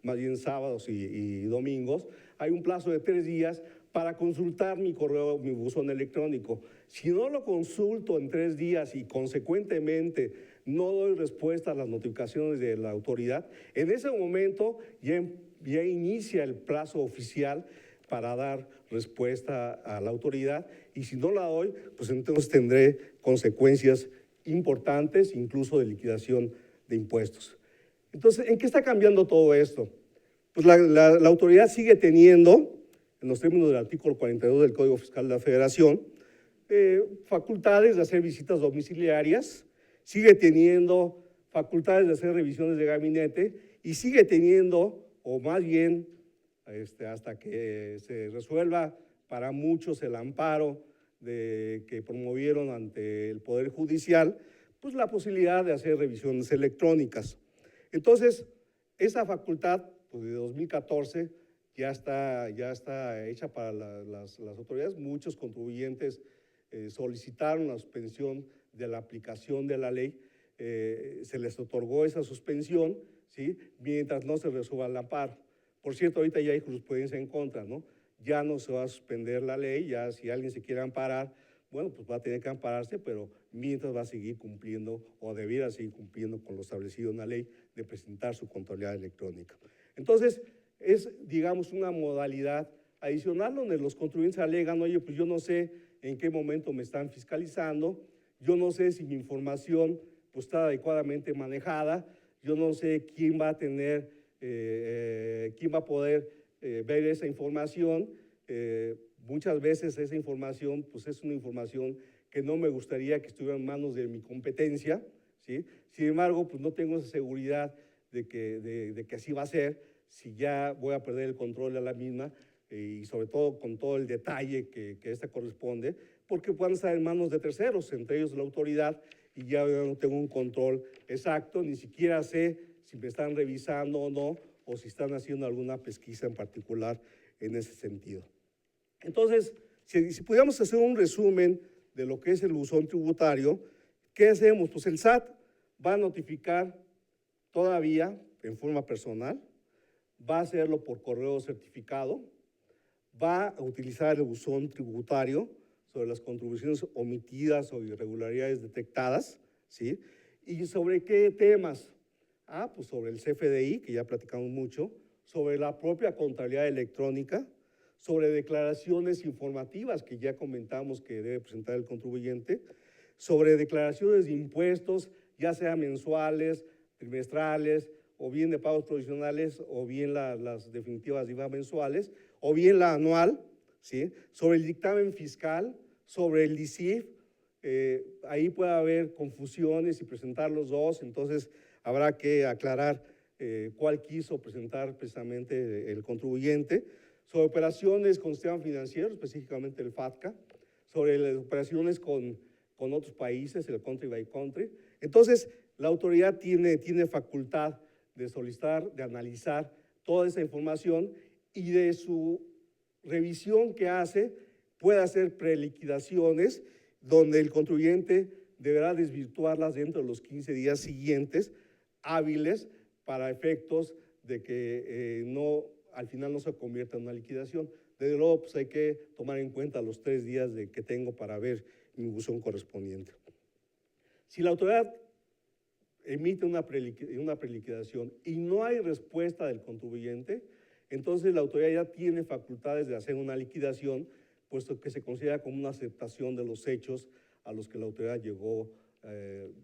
más bien sábados y domingos, hay un plazo de 3 días para consultar mi correo, mi buzón electrónico. Si no lo consulto en 3 días y consecuentemente no doy respuesta a las notificaciones de la autoridad, en ese momento ya inicia el plazo oficial para dar respuesta a la autoridad, y si no la doy, pues entonces tendré consecuencias importantes, incluso de liquidación de impuestos. Entonces, ¿en qué está cambiando todo esto? Pues la autoridad sigue teniendo, en los términos del artículo 42 del Código Fiscal de la Federación, facultades de hacer visitas domiciliarias, sigue teniendo facultades de hacer revisiones de gabinete y sigue teniendo, o más bien, hasta que se resuelva para muchos el amparo que promovieron ante el Poder Judicial, pues la posibilidad de hacer revisiones electrónicas. Entonces, esa facultad pues, de 2014 ya está hecha para las autoridades. Muchos contribuyentes solicitaron la suspensión de la aplicación de la ley, se les otorgó esa suspensión, ¿sí? Mientras no se resuelva el amparo. Por cierto, ahorita ya hay jurisprudencia en contra, ¿no? Ya no se va a suspender la ley, ya si alguien se quiere amparar, bueno, pues va a tener que ampararse, pero mientras va a seguir cumpliendo o debiera seguir cumpliendo con lo establecido en la ley de presentar su contabilidad electrónica. Entonces, es, digamos, una modalidad adicional donde los contribuyentes alegan, oye, pues yo no sé en qué momento me están fiscalizando, yo no sé si mi información pues, está adecuadamente manejada, yo no sé quién va a tener, quién va a poder ver esa información. Muchas veces esa información pues, es una información que no me gustaría que estuviera en manos de mi competencia, ¿sí? Sin embargo, pues no tengo esa seguridad de que así va a ser, si ya voy a perder el control de la misma y sobre todo con todo el detalle que esta corresponde, porque puedan estar en manos de terceros, entre ellos la autoridad, y ya no tengo un control exacto, ni siquiera sé si me están revisando o no, o si están haciendo alguna pesquisa en particular en ese sentido. Entonces, si pudiéramos hacer un resumen de lo que es el buzón tributario, ¿qué hacemos? Pues el SAT va a notificar todavía en forma personal, va a hacerlo por correo certificado, va a utilizar el buzón tributario sobre las contribuciones omitidas o irregularidades detectadas, ¿sí? ¿Y sobre qué temas? Pues sobre el CFDI, que ya platicamos mucho, sobre la propia contabilidad electrónica, sobre declaraciones informativas que ya comentamos que debe presentar el contribuyente, sobre declaraciones de impuestos, ya sea mensuales, trimestrales, o bien de pagos provisionales, o bien las definitivas de IVA mensuales, o bien la anual, ¿sí? Sobre el dictamen fiscal, sobre el DICIF, ahí puede haber confusiones y presentar los dos, entonces habrá que aclarar cuál quiso presentar precisamente el contribuyente, sobre operaciones con sistema financiero, específicamente el FATCA, sobre las operaciones con otros países, el country by country. Entonces, la autoridad tiene facultad de solicitar, de analizar toda esa información y de su revisión que hace, puede hacer preliquidaciones donde el contribuyente deberá desvirtuarlas dentro de los 15 días siguientes hábiles para efectos de que al final no se convierta en una liquidación. Desde luego, pues hay que tomar en cuenta los 3 días que tengo para ver mi buzón correspondiente. Si la autoridad emite una preliquidación y no hay respuesta del contribuyente, entonces la autoridad ya tiene facultades de hacer una liquidación, puesto que se considera como una aceptación de los hechos a los que la autoridad llegó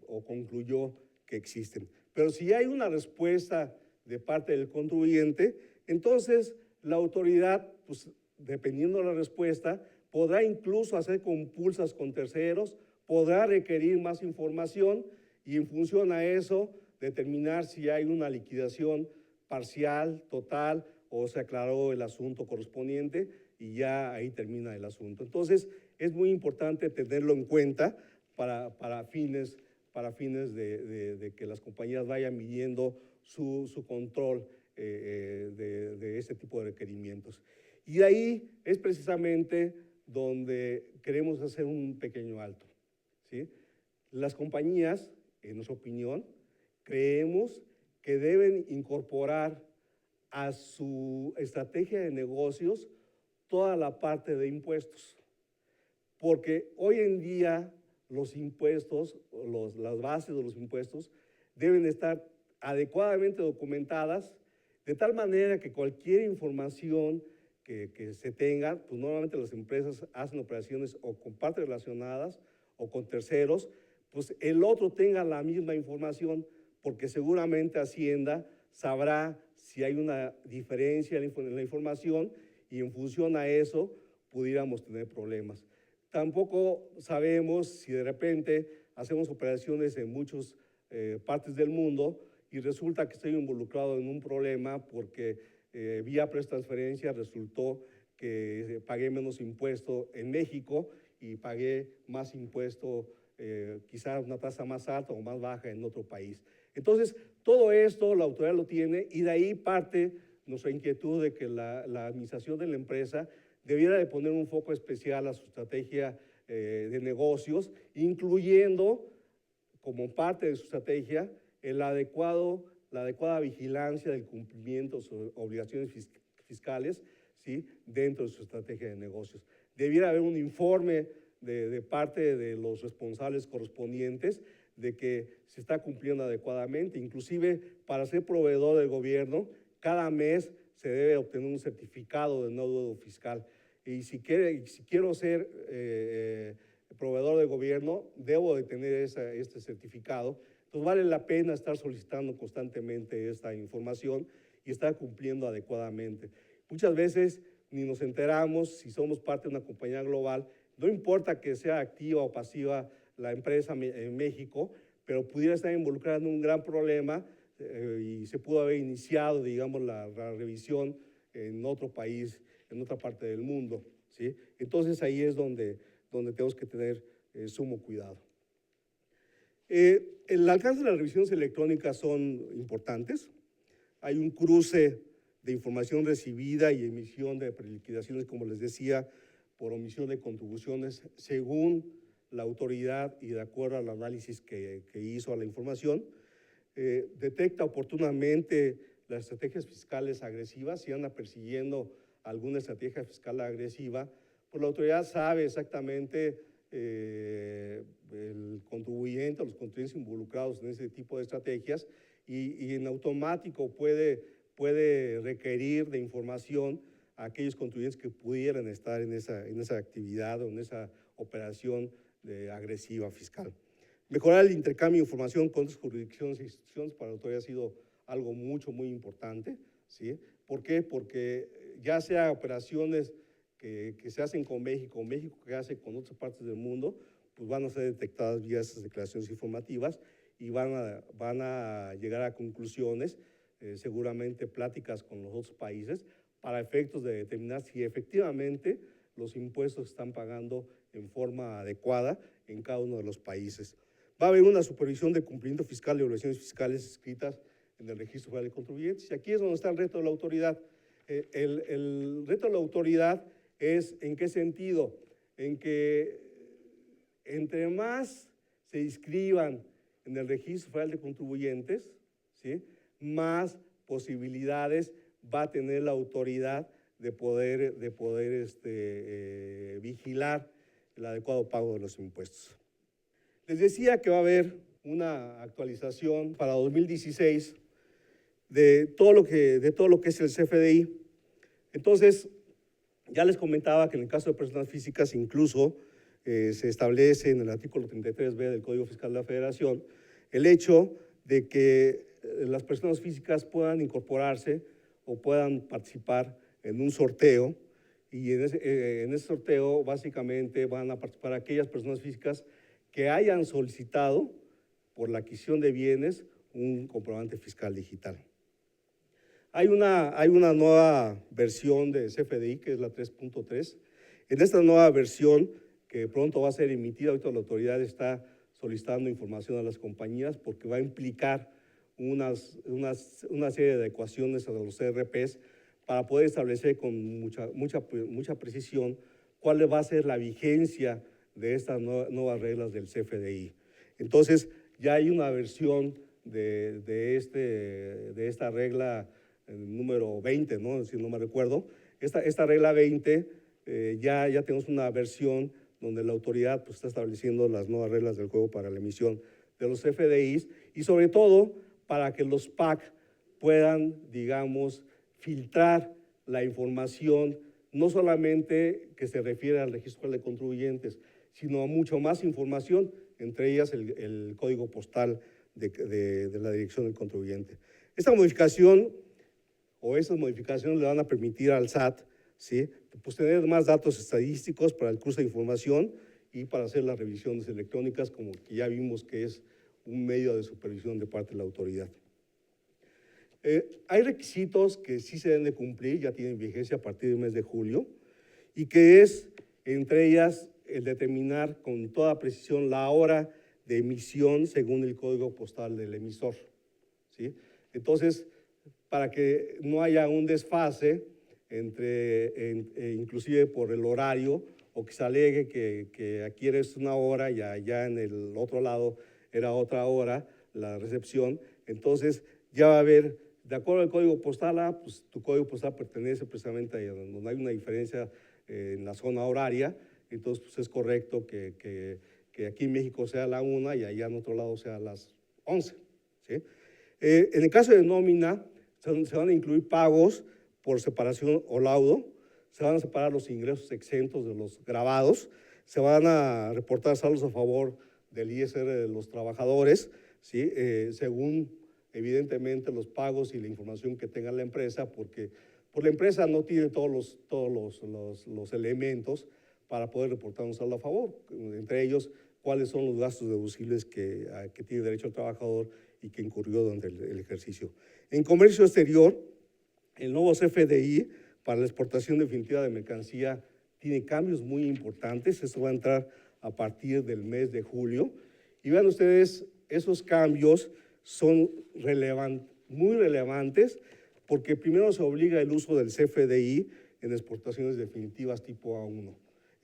o concluyó que existen. Pero si hay una respuesta de parte del contribuyente, entonces la autoridad, pues, dependiendo de la respuesta, podrá incluso hacer compulsas con terceros, podrá requerir más información y en función a eso determinar si hay una liquidación parcial, total, o se aclaró el asunto correspondiente y ya ahí termina el asunto. Entonces, es muy importante tenerlo en cuenta para fines para fines de que las compañías vayan midiendo su control de este tipo de requerimientos. Y de ahí es precisamente donde queremos hacer un pequeño alto, ¿sí? Las compañías, en nuestra opinión, creemos que deben incorporar a su estrategia de negocios toda la parte de impuestos, porque hoy en día los impuestos, las bases de los impuestos deben estar adecuadamente documentadas, de tal manera que cualquier información que se tenga, pues normalmente las empresas hacen operaciones o con partes relacionadas o con terceros, pues el otro tenga la misma información, porque seguramente Hacienda sabrá si hay una diferencia en la información y en función a eso pudiéramos tener problemas. Tampoco sabemos si de repente hacemos operaciones en muchas partes del mundo y resulta que estoy involucrado en un problema porque vía transferencia resultó que pagué menos impuesto en México y pagué más impuesto, quizás una tasa más alta o más baja en otro país. Entonces, todo esto la autoridad lo tiene y de ahí parte nuestra inquietud de que la administración de la empresa debiera de poner un foco especial a su estrategia de negocios, incluyendo como parte de su estrategia la adecuada vigilancia del cumplimiento de sus obligaciones fiscales, ¿sí?, dentro de su estrategia de negocios. Debiera haber un informe de parte de los responsables correspondientes de que se está cumpliendo adecuadamente. Inclusive, para ser proveedor del gobierno, cada mes se debe obtener un certificado de no adeudo fiscal. Y si quiero ser proveedor del gobierno, debo de tener este certificado. Entonces vale la pena estar solicitando constantemente esta información y estar cumpliendo adecuadamente. Muchas veces ni nos enteramos si somos parte de una compañía global, no importa que sea activa o pasiva la empresa en México, pero pudiera estar involucrada en un gran problema y se pudo haber iniciado, digamos, la revisión en otro país, en otra parte del mundo, ¿sí? Entonces ahí es donde tenemos que tener sumo cuidado. El alcance de las revisiones electrónicas son importantes. Hay un cruce de información recibida y emisión de preliquidaciones, como les decía, por omisión de contribuciones, según la autoridad y de acuerdo al análisis que hizo a la información. Detecta oportunamente las estrategias fiscales agresivas. Si anda persiguiendo alguna estrategia fiscal agresiva, pues la autoridad sabe exactamente el contribuyente o los contribuyentes involucrados en ese tipo de estrategias y en automático puede requerir de información a aquellos contribuyentes que pudieran estar en esa actividad o en esa operación agresiva fiscal. Mejorar el intercambio de información con otras jurisdicciones e instituciones para la autoridad ha sido algo muy importante, ¿sí? ¿Por qué? Porque ya sea operaciones que se hacen con México o México que hace con otras partes del mundo, pues van a ser detectadas vía esas declaraciones informativas y van a llegar a conclusiones, seguramente pláticas con los otros países, para efectos de determinar si efectivamente los impuestos se están pagando en forma adecuada en cada uno de los países. Va a haber una supervisión de cumplimiento fiscal de obligaciones fiscales escritas en el Registro Federal de Contribuyentes. Y aquí es donde está el reto de la autoridad. El reto de la autoridad es, ¿en qué sentido? En que entre más se inscriban en el Registro Federal de Contribuyentes, ¿sí?, más posibilidades va a tener la autoridad de poder vigilar el adecuado pago de los impuestos. Les decía que va a haber una actualización para 2016 de todo lo que es el CFDI. Entonces, ya les comentaba que en el caso de personas físicas incluso se establece en el artículo 33b del Código Fiscal de la Federación el hecho de que las personas físicas puedan incorporarse o puedan participar en un sorteo, y en ese sorteo básicamente van a participar aquellas personas físicas que hayan solicitado por la adquisición de bienes un comprobante fiscal digital. Hay una nueva versión de CFDI, que es la 3.3. En esta nueva versión, que pronto va a ser emitida, ahorita la autoridad está solicitando información a las compañías porque va a implicar una serie de ecuaciones a los ERPs para poder establecer con mucha precisión cuál va a ser la vigencia de estas nuevas reglas del CFDI. Entonces, ya hay una versión de esta regla número 20, ¿no? Si no me recuerdo. Esta regla 20, ya tenemos una versión donde la autoridad pues, está estableciendo las nuevas reglas del juego para la emisión de los CFDIs y sobre todo para que los PAC puedan, digamos, filtrar la información, no solamente que se refiere al registro de contribuyentes, sino a mucho más información, entre ellas el código postal de la dirección del contribuyente. Esta modificación o esas modificaciones le van a permitir al SAT, ¿sí?, pues tener más datos estadísticos para el cruce de información y para hacer las revisiones electrónicas, como que ya vimos que es un medio de supervisión de parte de la autoridad. Hay requisitos que sí se deben de cumplir, ya tienen vigencia a partir del mes de julio, y que es, entre ellas, el determinar con toda precisión la hora de emisión según el código postal del emisor, ¿sí? Entonces, para que no haya un desfase inclusive por el horario, o que se alegue que aquí eres una hora y allá en el otro lado era otra hora la recepción, entonces ya va a haber, de acuerdo al código postal, pues tu código postal pertenece precisamente a donde hay una diferencia en la zona horaria, entonces pues es correcto que aquí en México sea la 1 y allá en otro lado sea las 11, ¿sí? En el caso de nómina, se van a incluir pagos por separación o laudo, se van a separar los ingresos exentos de los gravados, se van a reportar saldos a favor del ISR de los trabajadores, ¿sí? Según evidentemente los pagos y la información que tenga la empresa, porque la empresa no tiene todos los elementos para poder reportar un saldo a favor, entre ellos cuáles son los gastos deducibles que tiene derecho el trabajador y que incurrió durante el ejercicio. En comercio exterior, el nuevo CFDI para la exportación definitiva de mercancía tiene cambios muy importantes. Esto va a entrar a partir del mes de julio. Y vean ustedes, esos cambios son muy relevantes porque primero se obliga el uso del CFDI en exportaciones definitivas tipo A1.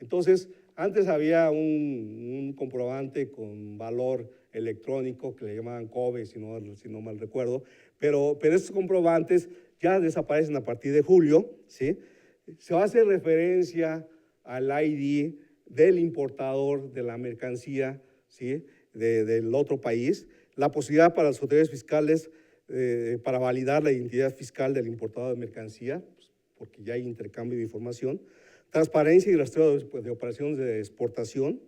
Entonces, antes había un comprobante con valor electrónico que le llamaban COBE, si no mal recuerdo, pero estos comprobantes ya desaparecen a partir de julio, ¿sí? Se va a hacer referencia al ID del importador de la mercancía, ¿sí?, del otro país, la posibilidad para las autoridades fiscales para validar la identidad fiscal del importador de mercancía, pues, porque ya hay intercambio de información, transparencia y rastreo de operaciones de exportación,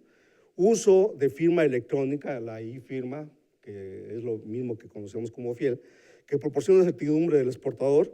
uso de firma electrónica, la e-firma, que es lo mismo que conocemos como FIEL, que proporciona certidumbre del exportador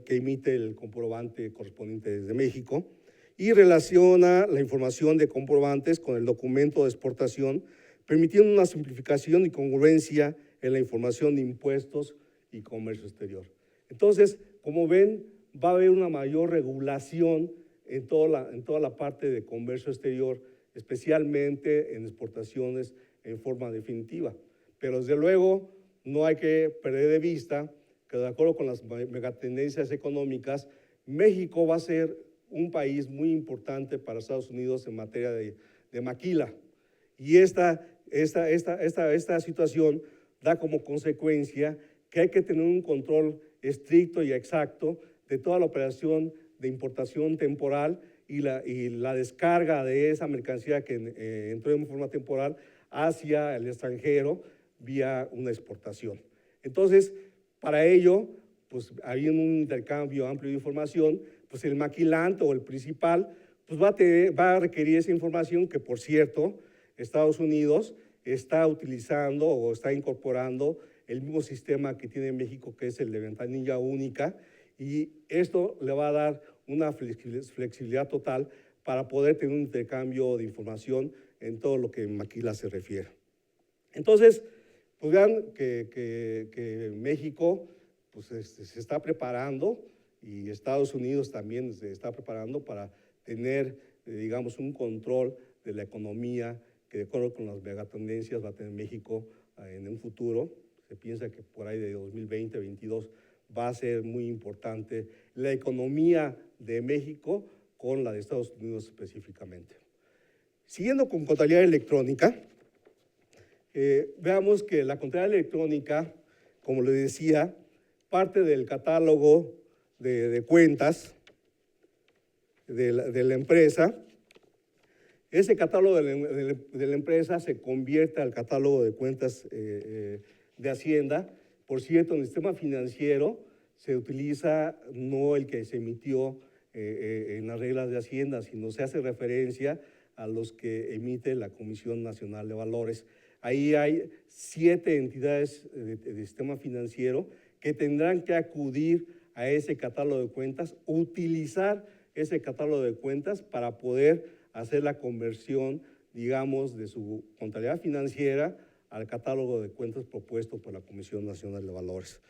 que emite el comprobante correspondiente desde México y relaciona la información de comprobantes con el documento de exportación, permitiendo una simplificación y congruencia en la información de impuestos y comercio exterior. Entonces, como ven, va a haber una mayor regulación en toda la parte de comercio exterior, especialmente en exportaciones en forma definitiva. Pero desde luego no hay que perder de vista que de acuerdo con las megatendencias económicas, México va a ser un país muy importante para Estados Unidos en materia de maquila. Y esta situación da como consecuencia que hay que tener un control estricto y exacto de toda la operación de importación temporal y la descarga de esa mercancía que entró en forma temporal hacia el extranjero vía una exportación. Entonces, para ello, pues habiendo un intercambio amplio de información, pues el maquilante o el principal pues va a requerir esa información que, por cierto, Estados Unidos está utilizando o está incorporando el mismo sistema que tiene México, que es el de ventanilla única, y esto le va a dar una flexibilidad total para poder tener un intercambio de información en todo lo que maquila se refiere. Entonces, pues vean que México pues, se está preparando y Estados Unidos también se está preparando para tener, digamos, un control de la economía que de acuerdo con las megatendencias va a tener México en un futuro. Se piensa que por ahí de 2020-2022 va a ser muy importante la economía de México con la de Estados Unidos específicamente. Siguiendo con contabilidad electrónica, veamos que la contabilidad electrónica, como les decía, parte del catálogo de cuentas de la empresa. Ese catálogo de la empresa se convierte al catálogo de cuentas de Hacienda. Por cierto, en el sistema financiero se utiliza no el que se emitió en las reglas de Hacienda, sino se hace referencia a los que emite la Comisión Nacional de Valores. Ahí hay 7 entidades de sistema financiero que tendrán que acudir a ese catálogo de cuentas, utilizar ese catálogo de cuentas para poder hacer la conversión, digamos, de su contabilidad financiera al catálogo de cuentas propuesto por la Comisión Nacional de Valores.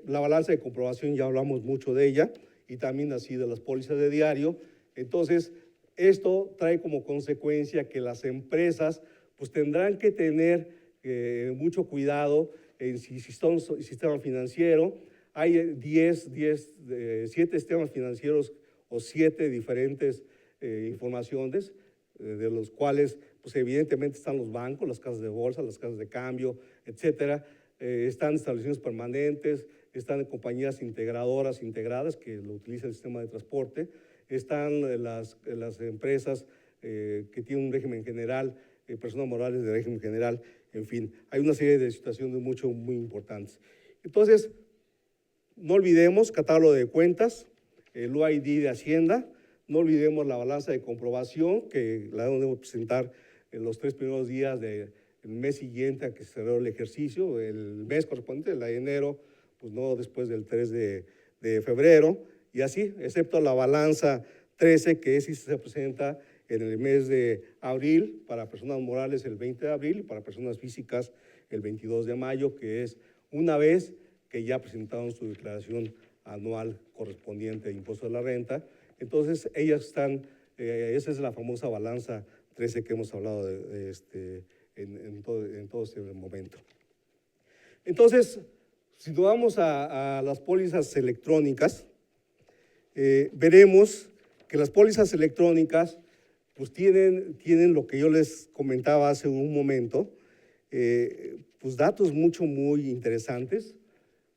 La balanza de comprobación ya hablamos mucho de ella y también así de las pólizas de diario. Entonces, esto trae como consecuencia que las empresas pues tendrán que tener mucho cuidado en si son un sistema financiero. Hay 7 sistemas financieros o 7 diferentes informaciones, de los cuales pues evidentemente están los bancos, las casas de bolsa, las casas de cambio, etcétera. Están establecimientos permanentes, están compañías integradoras integradas que lo utiliza el sistema de transporte, están las empresas que tienen un régimen general, personas morales de régimen general, en fin, hay una serie de situaciones muy importantes. Entonces, no olvidemos catálogo de cuentas, el UID de Hacienda, no olvidemos la balanza de comprobación que la debemos presentar en los 3 primeros días del mes siguiente a que se cerró el ejercicio, el mes correspondiente, el de enero, pues no después del 3 de febrero, y así, excepto la balanza 13, que sí se presenta en el mes de abril, para personas morales el 20 de abril y para personas físicas el 22 de mayo, que es una vez que ya presentaron su declaración anual correspondiente de impuesto a la renta. Entonces, ellas están, esa es la famosa balanza 13 que hemos hablado en todo este momento. Entonces, si nos vamos a las pólizas electrónicas, veremos que las pólizas electrónicas pues tienen lo que yo les comentaba hace un momento, pues datos muy interesantes,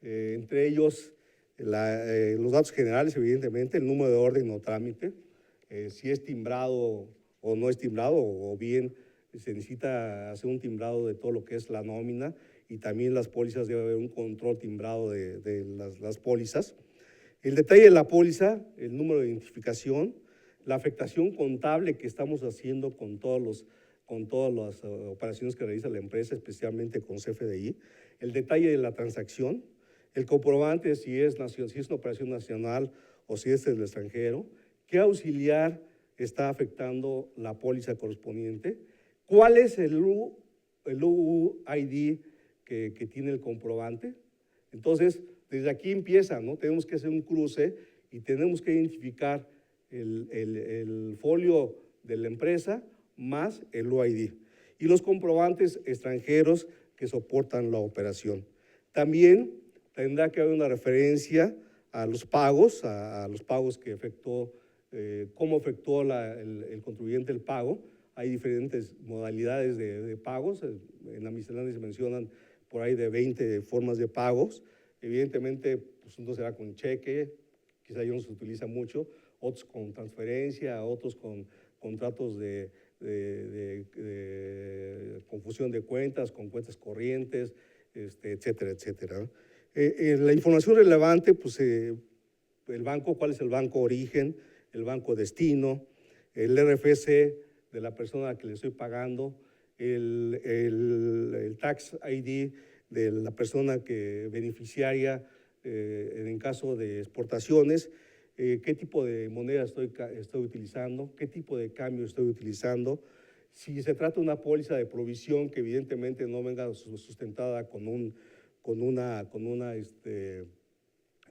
entre ellos los datos generales, evidentemente, el número de orden o trámite, si es timbrado o no es timbrado, o bien se necesita hacer un timbrado de todo lo que es la nómina, y también las pólizas, debe haber un control timbrado de las pólizas. El detalle de la póliza, el número de identificación, la afectación contable que estamos haciendo con todas las operaciones que realiza la empresa, especialmente con CFDI, el detalle de la transacción, el comprobante si es una operación nacional o si es del extranjero, qué auxiliar está afectando la póliza correspondiente, cuál es el UUID que tiene el comprobante. Entonces, desde aquí empieza, ¿no? Tenemos que hacer un cruce y tenemos que identificar el folio de la empresa más el UID y los comprobantes extranjeros que soportan la operación. También tendrá que haber una referencia a los pagos, a los pagos que efectuó, cómo efectuó el contribuyente el pago. Hay diferentes modalidades de pagos, en la miscelánea se mencionan por ahí de 20 formas de pagos. Evidentemente, pues uno será con cheque, quizá ya no se utiliza mucho, otros con transferencia, otros con contratos de confusión de cuentas, con cuentas corrientes, etcétera, etcétera. La información relevante, pues el banco, cuál es el banco origen, el banco destino, el RFC de la persona a la que le estoy pagando, el tax ID de la persona beneficiaria en caso de exportaciones, qué tipo de moneda estoy utilizando, qué tipo de cambio estoy utilizando, si se trata de una póliza de provisión que evidentemente no venga sustentada con un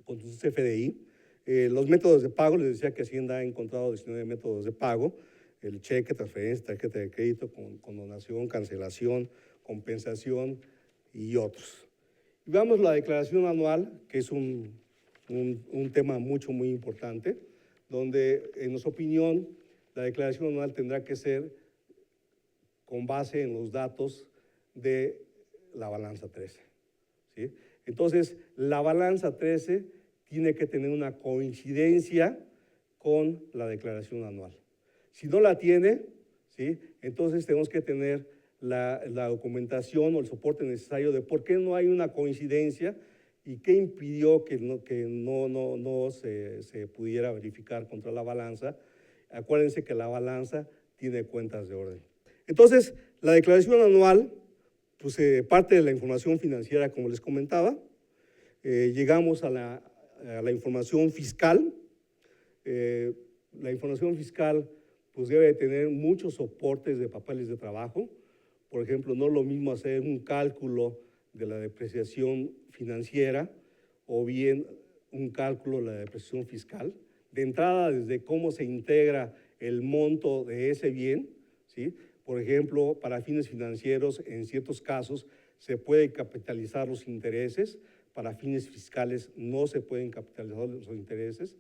CFDI, los métodos de pago, les decía que Hacienda ha encontrado 19 métodos de pago, el cheque, transferencia, tarjeta de crédito, condonación, cancelación, compensación y otros. Y veamos la declaración anual, que es un tema muy importante, donde en nuestra opinión la declaración anual tendrá que ser con base en los datos de la balanza 13. ¿Sí? Entonces, la balanza 13 tiene que tener una coincidencia con la declaración anual. Si no la tiene, ¿sí? Entonces tenemos que tener la documentación o el soporte necesario de por qué no hay una coincidencia y qué impidió que no se pudiera verificar contra la balanza. Acuérdense que la balanza tiene cuentas de orden. Entonces, la declaración anual, pues parte de la información financiera, como les comentaba. Llegamos a la información fiscal. La información fiscal pues debe tener muchos soportes de papeles de trabajo. Por ejemplo, no es lo mismo hacer un cálculo de la depreciación financiera o bien un cálculo de la depreciación fiscal. De entrada, desde cómo se integra el monto de ese bien, ¿sí? Por ejemplo, para fines financieros, en ciertos casos, se pueden capitalizar los intereses. Para fines fiscales no se pueden capitalizar los intereses.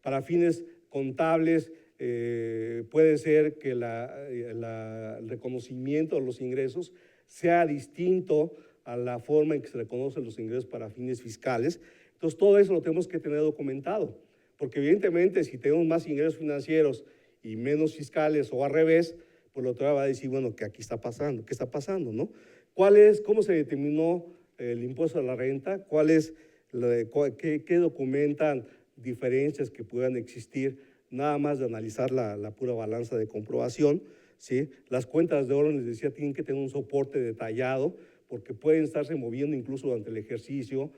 Para fines contables puede ser que el reconocimiento de los ingresos sea distinto a la forma en que se reconocen los ingresos para fines fiscales. Entonces, todo eso lo tenemos que tener documentado, porque evidentemente si tenemos más ingresos financieros y menos fiscales o al revés, pues la autoridad va a decir, bueno, ¿qué aquí está pasando? ¿Qué está pasando, no? ¿Cómo se determinó el impuesto a la renta? ¿Qué documentan diferencias que puedan existir? Nada más de analizar la pura balanza de comprobación, ¿sí? Las cuentas de orden, les decía, tienen que tener un soporte detallado porque pueden estarse moviendo incluso durante el ejercicio.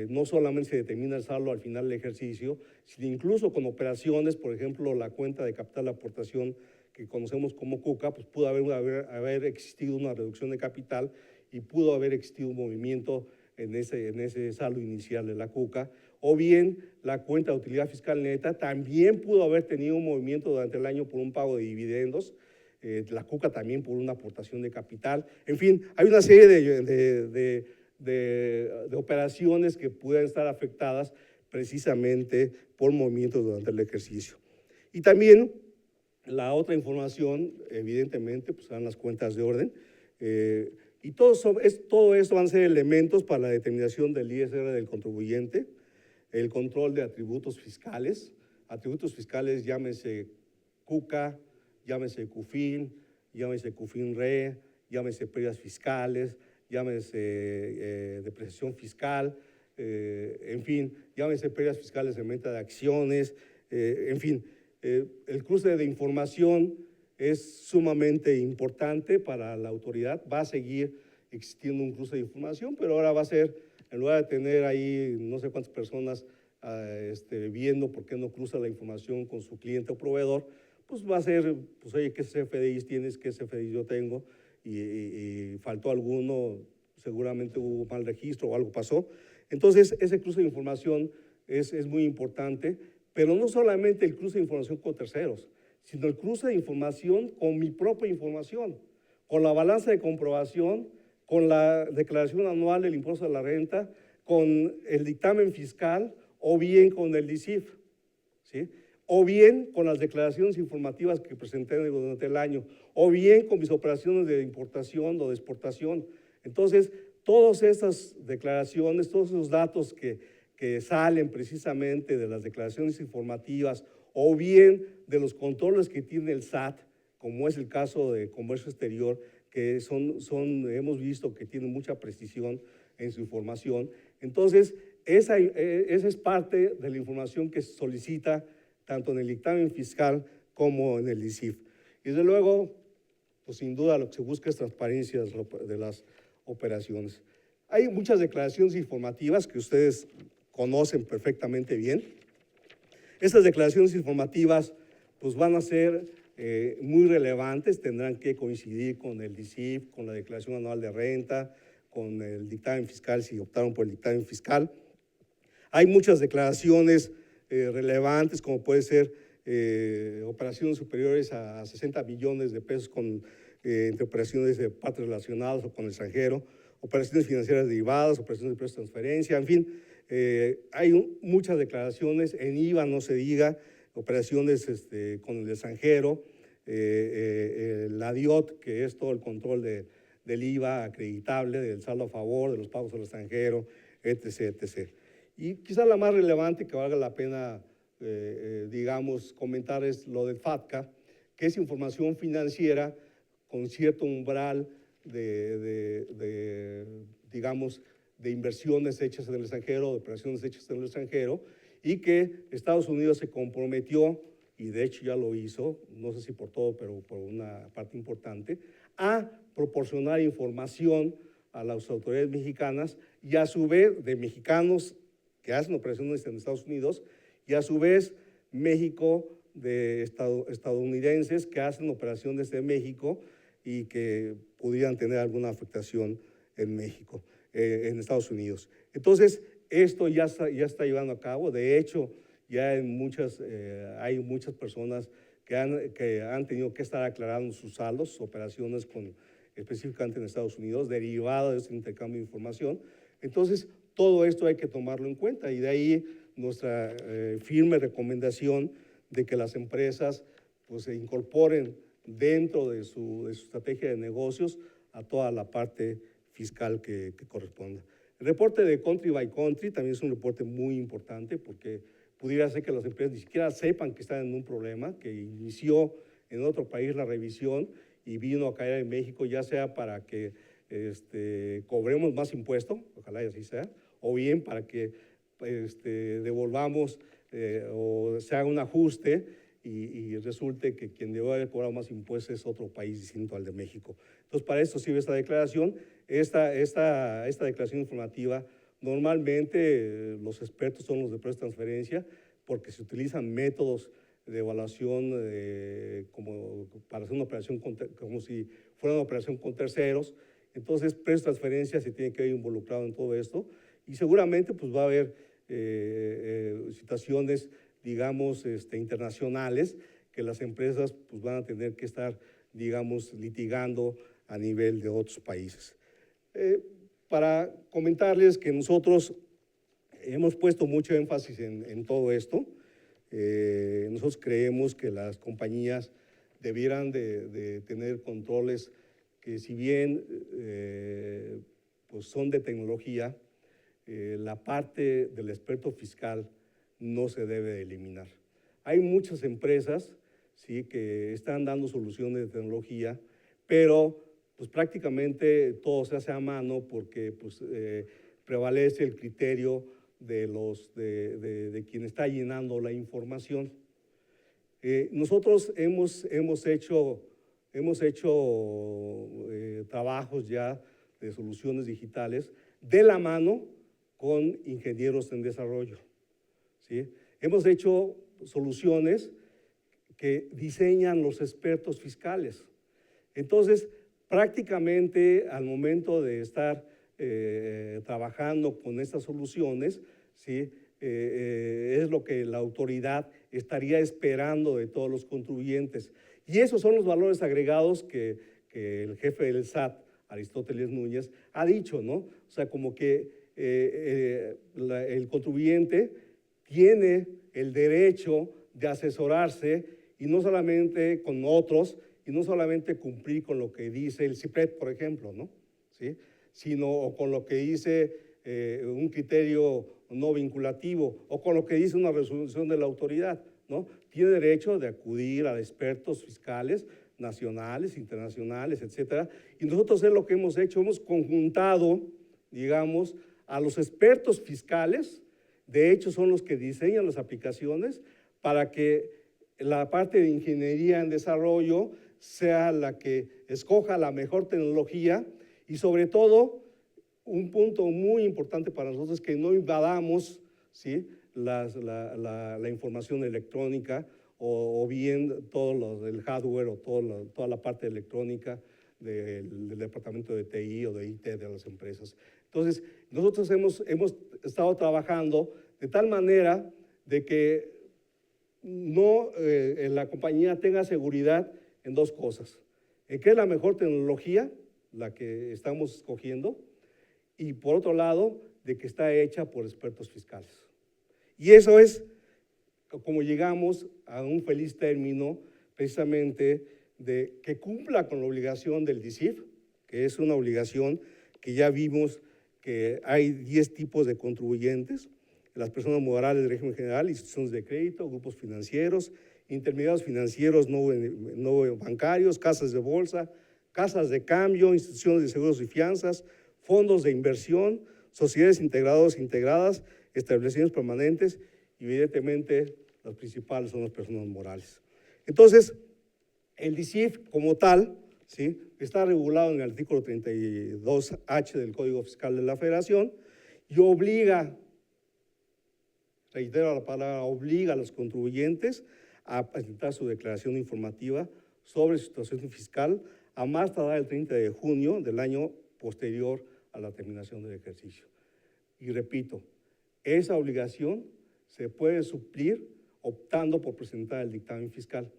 No solamente se determina el saldo al final del ejercicio, sino incluso con operaciones, por ejemplo, la cuenta de capital de aportación que conocemos como CUCA, pues pudo haber existido una reducción de capital y pudo haber existido un movimiento en ese saldo inicial de la CUCA, o bien la cuenta de utilidad fiscal neta también pudo haber tenido un movimiento durante el año por un pago de dividendos, la CUCA también por una aportación de capital. En fin, hay una serie de operaciones que pueden estar afectadas precisamente por movimientos durante el ejercicio. Y también la otra información, evidentemente, pues serán las cuentas de orden. Y todo esto van a ser elementos para la determinación del ISR del contribuyente, el control de atributos fiscales. Atributos fiscales, llámese CUCA, llámese CUFIN, llámese CUFIN-RE, llámese pérdidas fiscales, llámese depreciación fiscal, en fin, llámese pérdidas fiscales en venta de acciones, en fin. El cruce de información es sumamente importante para la autoridad. Va a seguir existiendo un cruce de información, pero ahora va a ser, en lugar de tener ahí no sé cuántas personas viendo por qué no cruza la información con su cliente o proveedor, pues va a ser, pues oye, ¿qué CFDIs tienes? ¿Qué CFDIs yo tengo? Y faltó alguno, seguramente hubo mal registro o algo pasó. Entonces, ese cruce de información es muy importante, pero no solamente el cruce de información con terceros, sino el cruce de información con mi propia información, con la balanza de comprobación, con la declaración anual del impuesto a la renta, con el dictamen fiscal o bien con el DICIF, ¿sí? O bien con las declaraciones informativas que presenté durante el año, o bien con mis operaciones de importación o de exportación. Entonces, todas estas declaraciones, todos esos datos que salen precisamente de las declaraciones informativas o bien de los controles que tiene el SAT, como es el caso de comercio exterior, que hemos visto que tienen mucha precisión en su información. Entonces, esa es parte de la información que se solicita tanto en el dictamen fiscal como en el DICIF. Y desde luego, pues sin duda lo que se busca es transparencia de las operaciones. Hay muchas declaraciones informativas que ustedes conocen perfectamente bien. Estas declaraciones informativas pues van a ser muy relevantes, tendrán que coincidir con el DICIF, con la declaración anual de renta, con el dictamen fiscal si optaron por el dictamen fiscal. Hay muchas declaraciones relevantes como puede ser operaciones superiores a 60 millones de pesos entre operaciones de partes relacionadas o con el extranjero, operaciones financieras derivadas, operaciones de precios de transferencia, en fin, hay muchas declaraciones, en IVA no se diga, operaciones con el extranjero, la DIOT, que es todo el control del IVA acreditable, del saldo a favor, de los pagos al extranjero, etc., etc. Y quizá la más relevante que valga la pena, digamos, comentar es lo del FATCA, que es información financiera con cierto umbral digamos, de inversiones hechas en el extranjero, de operaciones hechas en el extranjero, y que Estados Unidos se comprometió, y de hecho ya lo hizo, no sé si por todo, pero por una parte importante, a proporcionar información a las autoridades mexicanas y a su vez de mexicanos que hacen operaciones en Estados Unidos y a su vez México de estadounidenses que hacen operaciones en México y que pudieran tener alguna afectación en México, en Estados Unidos. Entonces, esto ya está llevando a cabo. De hecho, ya hay muchas personas que han tenido que estar aclarando sus saldos, sus operaciones específicamente en Estados Unidos, derivado de este intercambio de información. Entonces, todo esto hay que tomarlo en cuenta y de ahí nuestra firme recomendación de que las empresas pues, se incorporen dentro de su estrategia de negocios a toda la parte fiscal que corresponda. El reporte de Country by Country también es un reporte muy importante porque pudiera ser que las empresas ni siquiera sepan que están en un problema, que inició en otro país la revisión y vino a caer en México, ya sea para que cobremos más impuestos, ojalá y así sea, o bien para que devolvamos o se haga un ajuste y resulte que quien debe haber cobrado más impuestos es otro país distinto al de México. Entonces, para esto sirve esta declaración. Esta declaración informativa, normalmente los expertos son los de precios de transferencia porque se utilizan métodos de evaluación como para hacer una operación como si fuera una operación con terceros. Entonces, precios de transferencia se tiene que ver involucrado en todo esto y seguramente pues, va a haber situaciones, digamos, internacionales que las empresas pues, van a tener que estar, digamos, litigando a nivel de otros países. Para comentarles que nosotros hemos puesto mucho énfasis en todo esto. Nosotros creemos que las compañías debieran de tener controles que si bien pues son de tecnología, la parte del experto fiscal no se debe de eliminar. Hay muchas empresas ¿sí? que están dando soluciones de tecnología, pero pues prácticamente todo se hace a mano porque pues, prevalece el criterio de quien está llenando la información. Nosotros hemos hecho trabajos ya de soluciones digitales de la mano con ingenieros en desarrollo. ¿Sí? Hemos hecho soluciones que diseñan los expertos fiscales. Entonces, prácticamente al momento de estar trabajando con estas soluciones, ¿sí? Es lo que la autoridad estaría esperando de todos los contribuyentes. Y esos son los valores agregados que el jefe del SAT, Aristóteles Núñez, ha dicho, ¿no? O sea, como que el contribuyente tiene el derecho de asesorarse y no solamente con otros, y no solamente cumplir con lo que dice el CIPRED, por ejemplo, ¿no? ¿Sí? Sino con lo que dice un criterio no vinculativo o con lo que dice una resolución de la autoridad, ¿no? Tiene derecho de acudir a expertos fiscales nacionales, internacionales, etcétera. Y nosotros es lo que hemos hecho, hemos conjuntado, digamos, a los expertos fiscales, de hecho son los que diseñan las aplicaciones para que la parte de ingeniería en desarrollo sea la que escoja la mejor tecnología y sobre todo, un punto muy importante para nosotros es que no invadamos ¿sí? la información electrónica o bien todo el hardware o toda la parte electrónica del departamento de TI o de IT de las empresas. Entonces, nosotros hemos estado trabajando de tal manera de que la compañía tenga seguridad en dos cosas: en que es la mejor tecnología, la que estamos escogiendo, y por otro lado, de que está hecha por expertos fiscales. Y eso es como llegamos a un feliz término, precisamente de que cumpla con la obligación del DICIF, que es una obligación que ya vimos que hay 10 tipos de contribuyentes: las personas morales de régimen general, instituciones de crédito, grupos financieros, intermediarios financieros no bancarios, casas de bolsa, casas de cambio, instituciones de seguros y fianzas, fondos de inversión, sociedades integradas, establecimientos permanentes, y evidentemente las principales son las personas morales. Entonces, el DICIF como tal, ¿sí?, está regulado en el artículo 32H del Código Fiscal de la Federación y obliga, reitero la palabra, obliga a los contribuyentes a presentar su declaración informativa sobre su situación fiscal a más tardar el 30 de junio del año posterior a la terminación del ejercicio. Y repito, esa obligación se puede suplir optando por presentar el dictamen fiscal.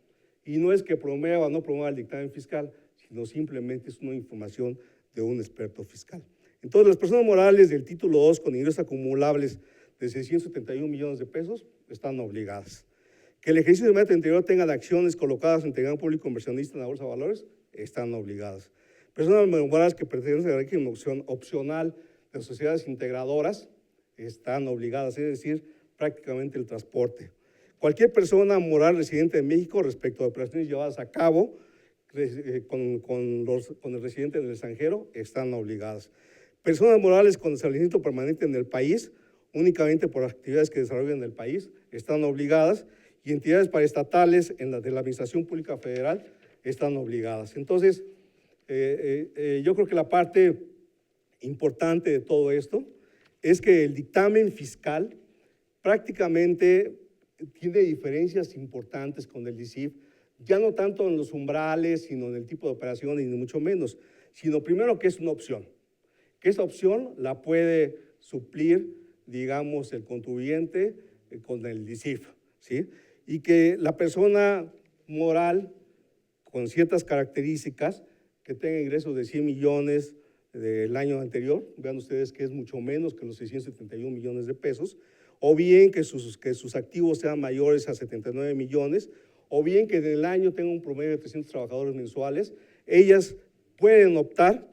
Y no es que promueva o no promueva el dictamen fiscal, sino simplemente es una información de un experto fiscal. Entonces, las personas morales del título 2 con ingresos acumulables de 671 millones de pesos están obligadas. Que el ejercicio de meta anterior tengan acciones colocadas en integridad público inversionista en la bolsa de valores, están obligadas. Personas morales que pertenecen al régimen opcional de sociedades integradoras están obligadas, es decir, prácticamente el transporte. Cualquier persona moral residente en México respecto a operaciones llevadas a cabo con el residente del extranjero están obligadas. Personas morales con establecimiento permanente en el país, únicamente por actividades que desarrollan en el país, están obligadas, y entidades paraestatales de la Administración Pública Federal están obligadas. Entonces, yo creo que la parte importante de todo esto es que el dictamen fiscal prácticamente tiene diferencias importantes con el DICIF, ya no tanto en los umbrales, sino en el tipo de operación, y ni mucho menos, sino primero que es una opción, que esa opción la puede suplir, digamos, el contribuyente con el DICIF, ¿sí? Y que la persona moral con ciertas características, que tenga ingresos de 100 millones del año anterior, vean ustedes que es mucho menos que los 671 millones de pesos, o bien que sus activos sean mayores a 79 millones, o bien que en el año tenga un promedio de 300 trabajadores mensuales, ellas pueden optar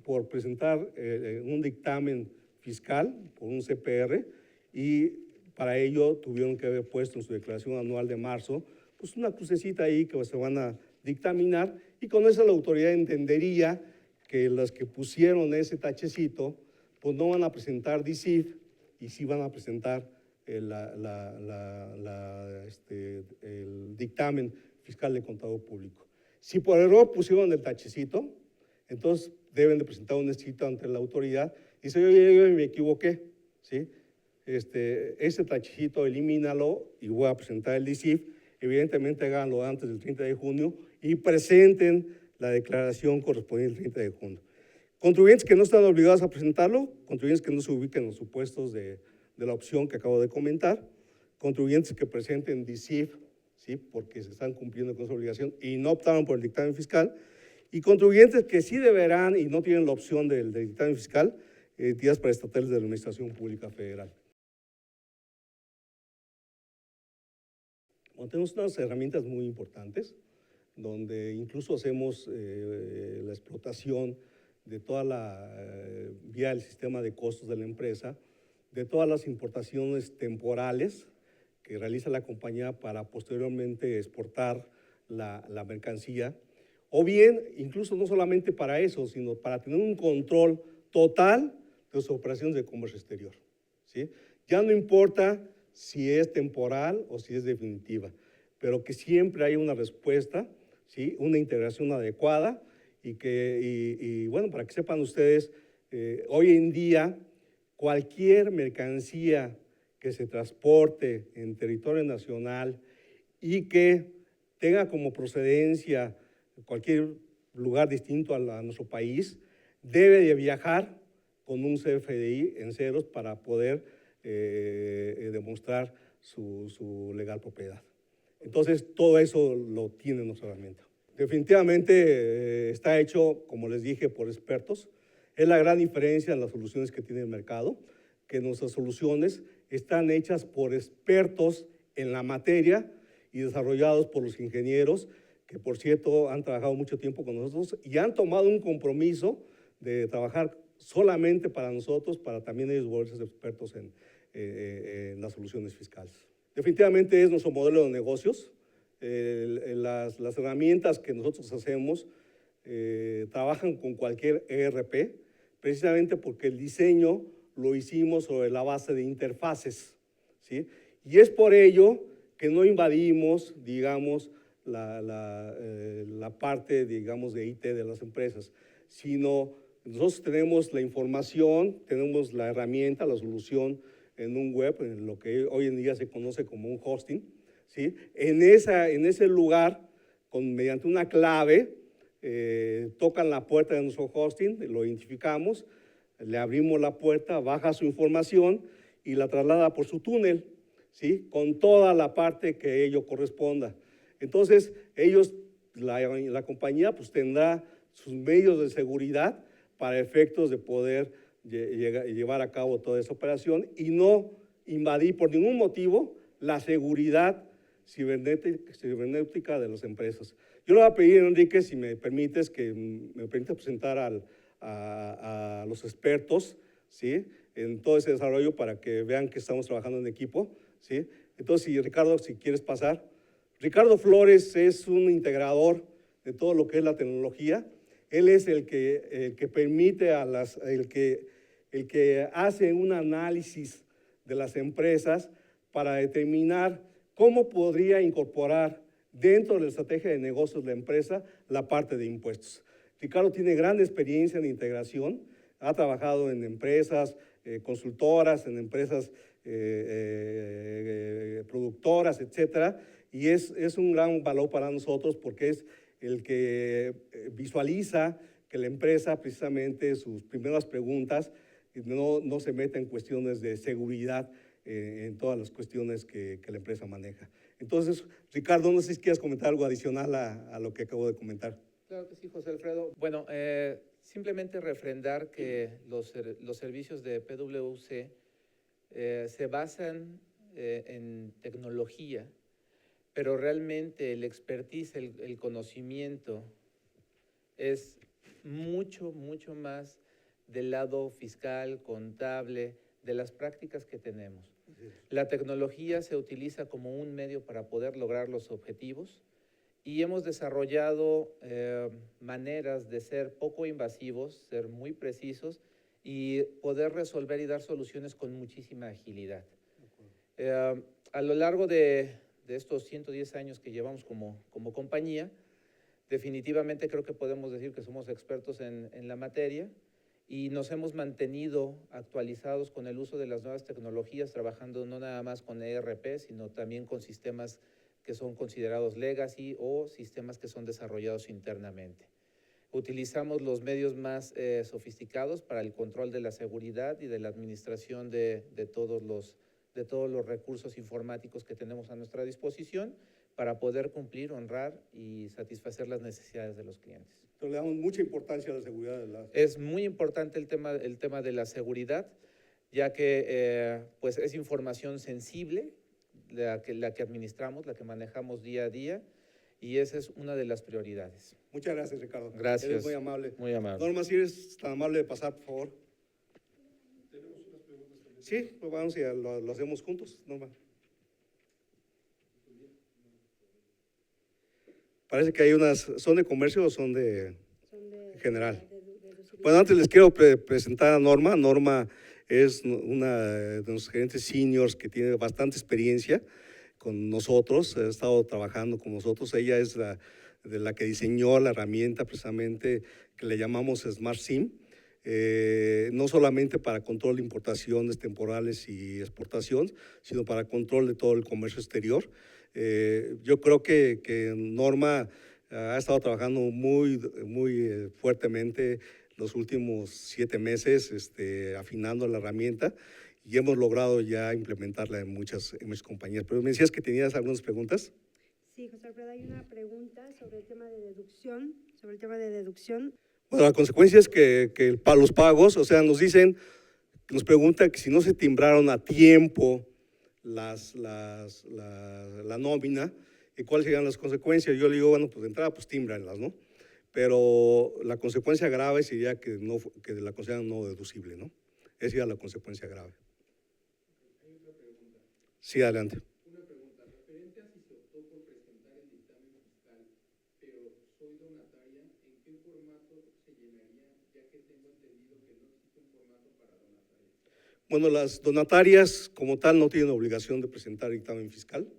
por presentar un dictamen fiscal por un CPR, y para ello tuvieron que haber puesto en su declaración anual de marzo pues una crucecita ahí que se van a dictaminar, y con eso la autoridad entendería que las que pusieron ese tachecito pues no van a presentar DICIF y sí van a presentar el dictamen fiscal de contador público. Si por error pusieron el tachecito, entonces deben de presentar un escrito ante la autoridad y dice: yo me equivoqué, ¿sí? Ese tachecito elimínalo y voy a presentar el DICIF. Evidentemente háganlo antes del 30 de junio y presenten la declaración correspondiente al 30 de junio. Contribuyentes que no están obligados a presentarlo, contribuyentes que no se ubiquen en los supuestos de la opción que acabo de comentar, contribuyentes que presenten DICIF, ¿sí?, porque se están cumpliendo con su obligación y no optaron por el dictamen fiscal, y contribuyentes que sí deberán y no tienen la opción del dictamen fiscal, entidades paraestatales de la Administración Pública Federal. Bueno, tenemos unas herramientas muy importantes, donde incluso hacemos la explotación de toda la vía del sistema de costos de la empresa, de todas las importaciones temporales que realiza la compañía para posteriormente exportar la mercancía, o bien, incluso no solamente para eso, sino para tener un control total de sus operaciones de comercio exterior, ¿sí? Ya no importa si es temporal o si es definitiva, pero que siempre haya una respuesta, ¿sí?, una integración adecuada, y bueno, para que sepan ustedes, hoy en día cualquier mercancía que se transporte en territorio nacional y que tenga como procedencia cualquier lugar distinto a nuestro país, debe de viajar con un CFDI en ceros para poder demostrar su legal propiedad. Entonces, todo eso lo tiene nuestra herramienta. Definitivamente está hecho, como les dije, por expertos. Es la gran diferencia en las soluciones que tiene el mercado, que nuestras soluciones están hechas por expertos en la materia y desarrollados por los ingenieros, que por cierto han trabajado mucho tiempo con nosotros y han tomado un compromiso de trabajar solamente para nosotros, para también ellos volverse expertos en las soluciones fiscales. Definitivamente es nuestro modelo de negocios. Las herramientas que nosotros hacemos trabajan con cualquier ERP, precisamente porque el diseño lo hicimos sobre la base de interfaces, ¿sí? Y es por ello que no invadimos, digamos, la parte, digamos, de IT de las empresas, sino nosotros tenemos la información, tenemos la herramienta, la solución en un web, en lo que hoy en día se conoce como un hosting, ¿sí? En ese lugar, mediante una clave, tocan la puerta de nuestro hosting, lo identificamos, le abrimos la puerta, baja su información y la traslada por su túnel, ¿sí? Con toda la parte que ello corresponda. Entonces, la compañía pues tendrá sus medios de seguridad para efectos de poder llevar a cabo toda esa operación y no invadir por ningún motivo la seguridad cibernética de las empresas. Yo le voy a pedir, Enrique, si me permites, que me permita presentar a los expertos, ¿sí? En todo ese desarrollo para que vean que estamos trabajando en equipo, ¿sí? Entonces, Ricardo, si quieres pasar. Ricardo Flores es un integrador de todo lo que es la tecnología. Él es el que permite el que hace un análisis de las empresas para determinar cómo podría incorporar dentro de la estrategia de negocios de la empresa la parte de impuestos. Ricardo tiene gran experiencia en integración, ha trabajado en empresas consultoras, en empresas productoras, etcétera, y es un gran valor para nosotros porque es el que visualiza que la empresa, precisamente sus primeras preguntas, no se meta en cuestiones de seguridad en todas las cuestiones que la empresa maneja. Entonces, Ricardo, no sé si quieres comentar algo adicional a lo que acabo de comentar. Claro que sí, José Alfredo. Bueno, simplemente refrendar que los servicios de PwC se basan en tecnología, pero realmente el expertise, el conocimiento es mucho más del lado fiscal, contable, de las prácticas que tenemos. La tecnología se utiliza como un medio para poder lograr los objetivos y hemos desarrollado maneras de ser poco invasivos, ser muy precisos y poder resolver y dar soluciones con muchísima agilidad. A lo largo de estos 110 años que llevamos como compañía, definitivamente creo que podemos decir que somos expertos en la materia y nos hemos mantenido actualizados con el uso de las nuevas tecnologías, trabajando no nada más con ERP, sino también con sistemas que son considerados legacy o sistemas que son desarrollados internamente. Utilizamos los medios más sofisticados para el control de la seguridad y de la administración de todos los recursos informáticos que tenemos a nuestra disposición para poder cumplir, honrar y satisfacer las necesidades de los clientes. Entonces, le damos mucha importancia a la seguridad. Es muy importante el tema de la seguridad, ya que pues es información sensible, la que administramos, la que manejamos día a día, y esa es una de las prioridades. Muchas gracias, Ricardo. Gracias. Eres muy amable. Muy amable. Norma, si eres tan amable de pasar, por favor. Tenemos unas preguntas también. Sí, pues vamos y lo hacemos juntos, Norma. Parece que hay unas, ¿son de comercio o son de general? Bueno, antes les quiero presentar a Norma. Norma es una de los gerentes seniors que tiene bastante experiencia con nosotros, ha estado trabajando con nosotros. Ella es de la que diseñó la herramienta precisamente que le llamamos Smart SIM, no solamente para control de importaciones temporales y exportación, sino para control de todo el comercio exterior. Yo creo que Norma ha estado trabajando muy fuertemente los últimos 7 meses afinando la herramienta y hemos logrado ya implementarla en muchas compañías. Pero me decías que tenías algunas preguntas. Sí, José Alfredo, hay una pregunta sobre el tema de deducción, Bueno, la consecuencia es que para los pagos, o sea, nos preguntan que si no se timbraron a tiempo la nómina, ¿y cuáles serían las consecuencias? Yo le digo, bueno, pues de entrada, pues tímbranlas, ¿no? Pero la consecuencia grave sería que la consideran no deducible, ¿no? Esa sería la consecuencia grave. Sí, adelante. Una pregunta, referente a si se optó por presentar el dictamen fiscal, pero soy donataria, ¿en qué formato se llenaría, ya que tengo entendido que no existe un formato para donatarias? Bueno, las donatarias como tal no tienen obligación de presentar dictamen fiscal,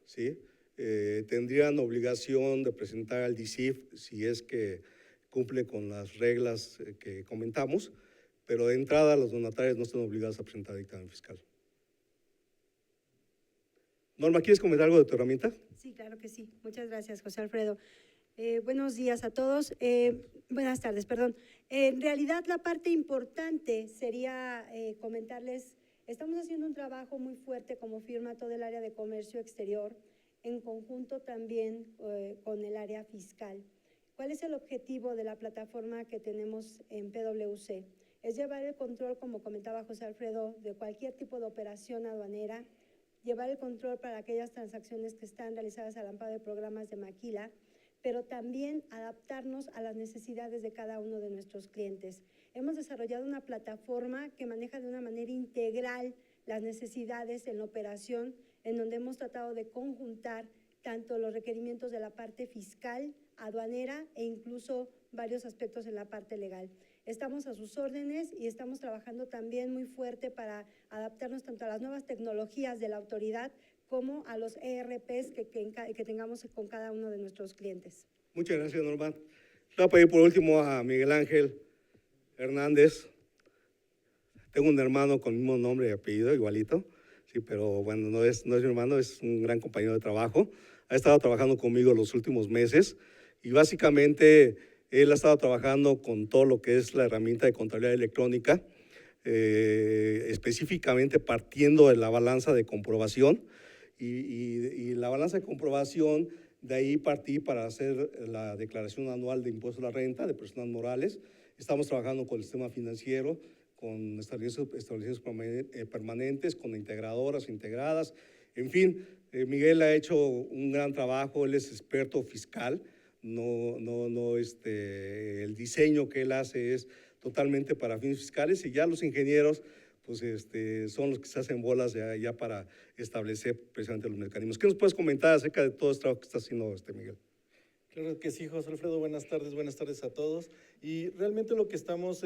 ¿sí? Tendrían obligación de presentar al DICIF si es que cumple con las reglas que comentamos, pero de entrada las donatarias no están obligadas a presentar dictamen fiscal. Norma, ¿quieres comentar algo de tu herramienta? Sí, claro que sí. Muchas gracias, José Alfredo. Buenos días a todos. Buenas tardes, perdón. En realidad, la parte importante sería comentarles, estamos haciendo un trabajo muy fuerte como firma todo el área de comercio exterior, en conjunto también con el área fiscal. ¿Cuál es el objetivo de la plataforma que tenemos en PwC? Es llevar el control, como comentaba José Alfredo, de cualquier tipo de operación aduanera, llevar el control para aquellas transacciones que están realizadas al amparo de programas de Maquila, pero también adaptarnos a las necesidades de cada uno de nuestros clientes. Hemos desarrollado una plataforma que maneja de una manera integral las necesidades en la operación, en donde hemos tratado de conjuntar tanto los requerimientos de la parte fiscal, aduanera e incluso varios aspectos en la parte legal. Estamos a sus órdenes y estamos trabajando también muy fuerte para adaptarnos tanto a las nuevas tecnologías de la autoridad como a los ERPs que tengamos con cada uno de nuestros clientes. Muchas gracias, Norma. Le voy a pedir por último a Miguel Ángel Hernández. Tengo un hermano con el mismo nombre y apellido, igualito, sí, pero bueno, no es mi hermano, es un gran compañero de trabajo. Ha estado trabajando conmigo los últimos meses y básicamente él ha estado trabajando con todo lo que es la herramienta de contabilidad electrónica, específicamente partiendo de la balanza de comprobación y la balanza de comprobación, de ahí partí para hacer la declaración anual de impuesto a la renta de personas morales. Estamos trabajando con el sistema financiero, con establecimientos permanentes, con integradoras, integradas, en fin, Miguel ha hecho un gran trabajo, él es experto fiscal, el diseño que él hace es totalmente para fines fiscales y ya los ingenieros pues son los que se hacen bolas ya para establecer precisamente los mecanismos. ¿Qué nos puedes comentar acerca de todo este trabajo que está haciendo Miguel? Claro que sí, José Alfredo, buenas tardes a todos. Y realmente lo que estamos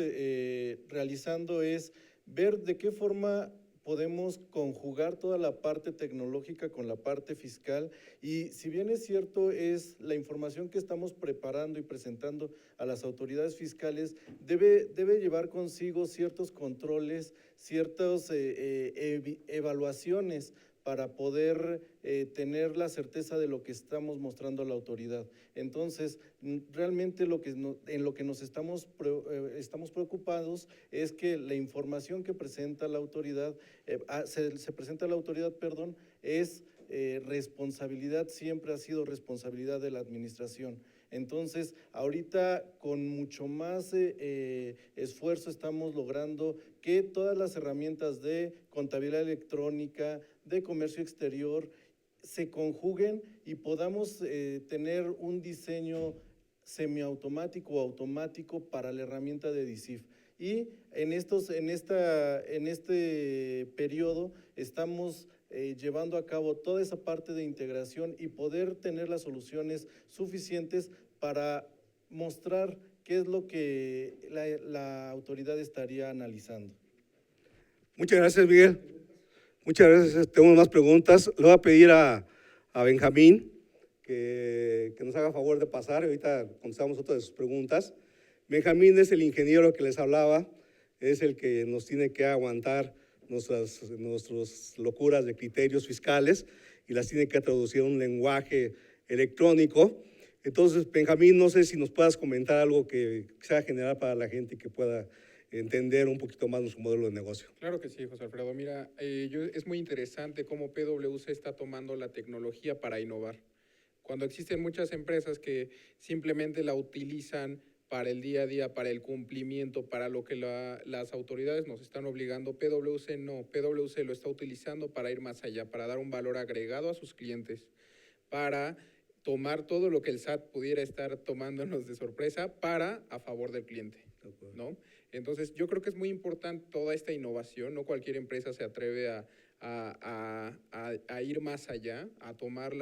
realizando es ver de qué forma podemos conjugar toda la parte tecnológica con la parte fiscal y si bien es cierto es la información que estamos preparando y presentando a las autoridades fiscales debe llevar consigo ciertos controles, ciertas evaluaciones para poder tener la certeza de lo que estamos mostrando a la autoridad. Entonces, realmente en lo que nos estamos preocupados es que la información que presenta la autoridad, se presenta a la autoridad, perdón, es responsabilidad, siempre ha sido responsabilidad de la administración. Entonces, ahorita con mucho más esfuerzo estamos logrando que todas las herramientas de contabilidad electrónica, de comercio exterior, se conjuguen y podamos tener un diseño semiautomático o automático para la herramienta de DICIF. Y en este periodo estamos llevando a cabo toda esa parte de integración y poder tener las soluciones suficientes para mostrar qué es lo que la autoridad estaría analizando. Muchas gracias, Miguel. Muchas gracias. Tengo más preguntas. Le voy a pedir a Benjamín que nos haga favor de pasar. Ahorita contestamos otras de sus preguntas. Benjamín es el ingeniero que les hablaba, es el que nos tiene que aguantar nuestras locuras de criterios fiscales y las tiene que traducir a un lenguaje electrónico. Entonces, Benjamín, no sé si nos puedas comentar algo que sea general para la gente y que pueda entender un poquito más nuestro modelo de negocio. Claro que sí, José Alfredo. Mira, es muy interesante cómo PwC está tomando la tecnología para innovar. Cuando existen muchas empresas que simplemente la utilizan para el día a día, para el cumplimiento, para lo que las autoridades nos están obligando, PwC no, PwC lo está utilizando para ir más allá, para dar un valor agregado a sus clientes, para tomar todo lo que el SAT pudiera estar tomándonos de sorpresa para a favor del cliente, ¿no? Entonces, yo creo que es muy importante toda esta innovación, no cualquier empresa se atreve a ir más allá, a tomar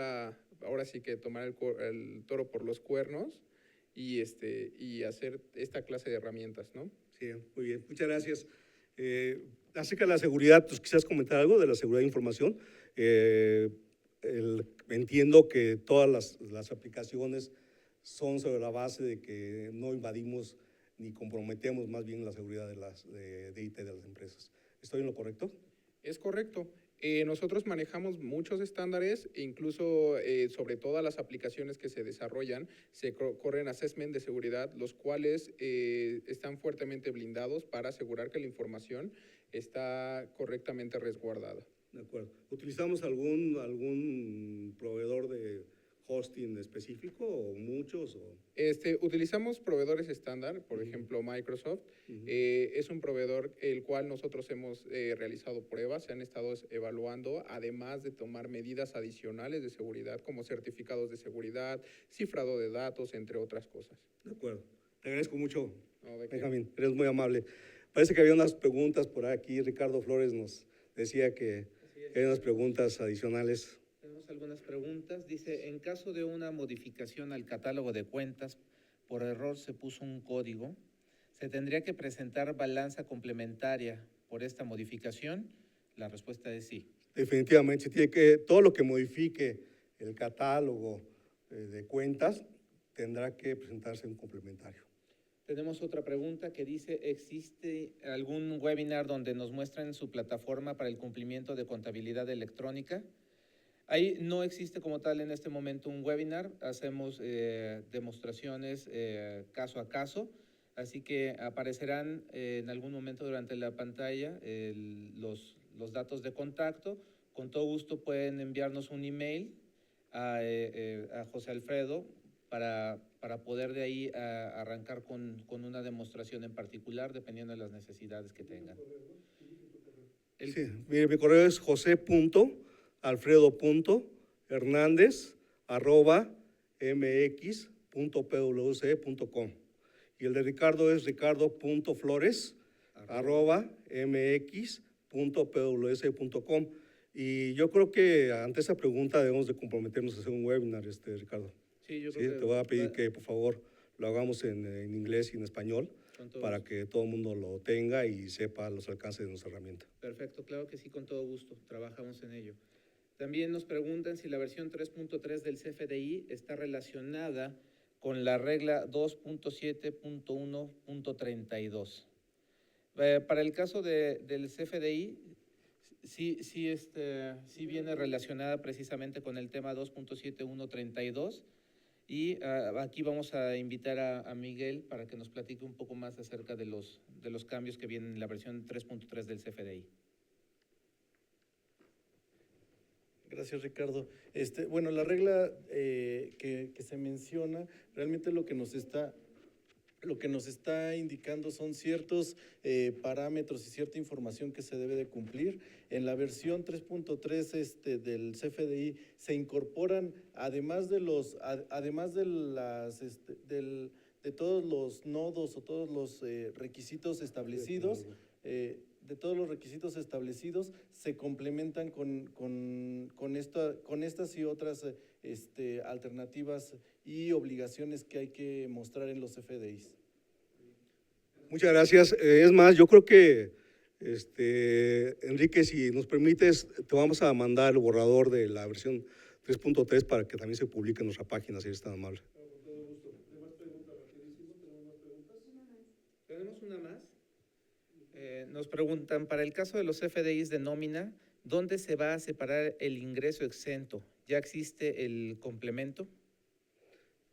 ahora sí que tomar el toro por los cuernos y hacer esta clase de herramientas, ¿no? Sí, muy bien, muchas gracias. Acerca de la seguridad, pues quisieras comentar algo de la seguridad de información. Entiendo que todas las aplicaciones son sobre la base de que no invadimos ni comprometemos más bien la seguridad de IT de las empresas. ¿Estoy en lo correcto? Es correcto. Nosotros manejamos muchos estándares, incluso sobre todas las aplicaciones que se desarrollan, se corren assessment de seguridad, los cuales están fuertemente blindados para asegurar que la información está correctamente resguardada. De acuerdo. ¿Utilizamos algún proveedor de hosting específico o muchos? Utilizamos proveedores estándar, por ejemplo Microsoft. Es un proveedor el cual nosotros hemos realizado pruebas, se han estado evaluando, además de tomar medidas adicionales de seguridad como certificados de seguridad, cifrado de datos, entre otras cosas. De acuerdo. Te agradezco mucho, No, ¿de qué? Benjamín, eres muy amable. Parece que había unas preguntas por aquí. Ricardo Flores nos decía que hay unas preguntas adicionales. Tenemos algunas preguntas. Dice, en caso de una modificación al catálogo de cuentas, por error se puso un código, ¿se tendría que presentar balanza complementaria por esta modificación? La respuesta es sí. Definitivamente, se tiene que, todo lo que modifique el catálogo de cuentas tendrá que presentarse un complementario. Tenemos otra pregunta que dice, ¿existe algún webinar donde nos muestren su plataforma para el cumplimiento de contabilidad electrónica? Ahí no existe como tal en este momento un webinar, hacemos demostraciones caso a caso, así que aparecerán en algún momento durante la pantalla los datos de contacto. Con todo gusto pueden enviarnos un email a José Alfredo para poder de ahí arrancar con una demostración en particular, dependiendo de las necesidades que tengan. Sí, mi correo es jose.alfredo.hernandez@mx.pwc.com y el de Ricardo es ricardo.flores@mx.pwc.com. Y yo creo que ante esa pregunta debemos de comprometernos a hacer un webinar, Ricardo. Sí, yo Sí, creo que te voy a pedir que por favor lo hagamos en inglés y en español para que todo el mundo lo tenga y sepa los alcances de nuestra herramienta. Perfecto, claro que sí, con todo gusto, trabajamos en ello. También nos preguntan si la versión 3.3 del CFDI está relacionada con la regla 2.7.1.32. Para el caso del CFDI, sí viene relacionada precisamente con el tema 2.7.1.32. Y aquí vamos a invitar a Miguel para que nos platique un poco más acerca de los cambios que vienen en la versión 3.3 del CFDI. Gracias, Ricardo. Bueno, la regla que se menciona, realmente lo que nos está indicando son ciertos parámetros y cierta información que se debe de cumplir. En la versión 3.3 del CFDI se incorporan, además de todos los nodos o todos los requisitos establecidos, se complementan con estas y otras alternativas y obligaciones que hay que mostrar en los CFDIs. Muchas gracias. Es más, yo creo que, Enrique, si nos permites, te vamos a mandar el borrador de la versión 3.3 para que también se publique en nuestra página, si eres tan amable. Tenemos una más. Nos preguntan, para el caso de los CFDIs de nómina, ¿dónde se va a separar el ingreso exento? ¿Ya existe el complemento?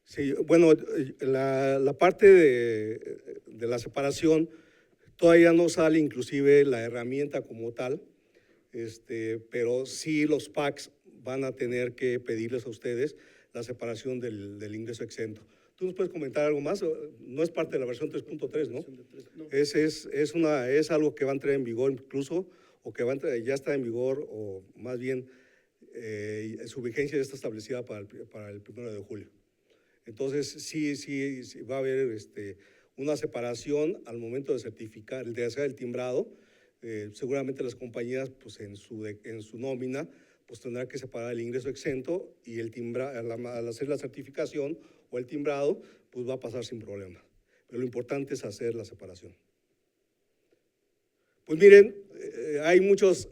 Sí, bueno, la parte de la separación todavía no sale inclusive la herramienta como tal, pero sí los PACs van a tener que pedirles a ustedes la separación del ingreso exento. ¿Tú nos puedes comentar algo más? No es parte de la versión 3.3, ¿no? No. Es algo que va a entrar en vigor incluso, o que ya está en vigor, o más bien su vigencia ya está establecida para el 1 de julio. Entonces, sí va a haber una separación al momento de certificar, de hacer el timbrado. Seguramente las compañías, pues en su nómina, pues tendrán que separar el ingreso exento, y al hacer la certificación o el timbrado, pues va a pasar sin problema. Pero lo importante es hacer la separación. Pues miren, hay muchas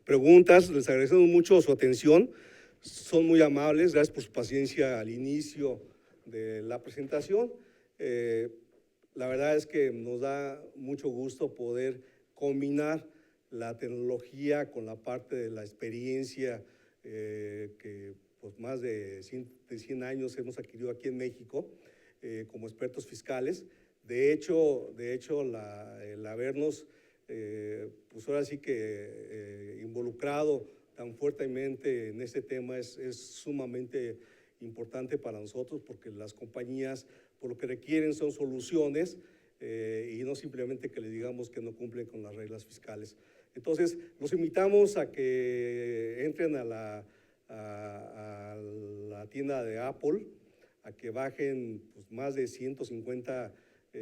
preguntas, les agradecemos mucho su atención, son muy amables, gracias por su paciencia al inicio de la presentación. La verdad es que nos da mucho gusto poder combinar la tecnología con la parte de la experiencia que pues más de 100 años hemos adquirido aquí en México como expertos fiscales. De hecho el habernos, pues ahora sí que involucrado tan fuertemente en este tema es sumamente importante para nosotros, porque las compañías por lo que requieren son soluciones y no simplemente que le digamos que no cumplen con las reglas fiscales. Entonces, los invitamos a que entren a la tienda de Apple, a que bajen pues, más de 150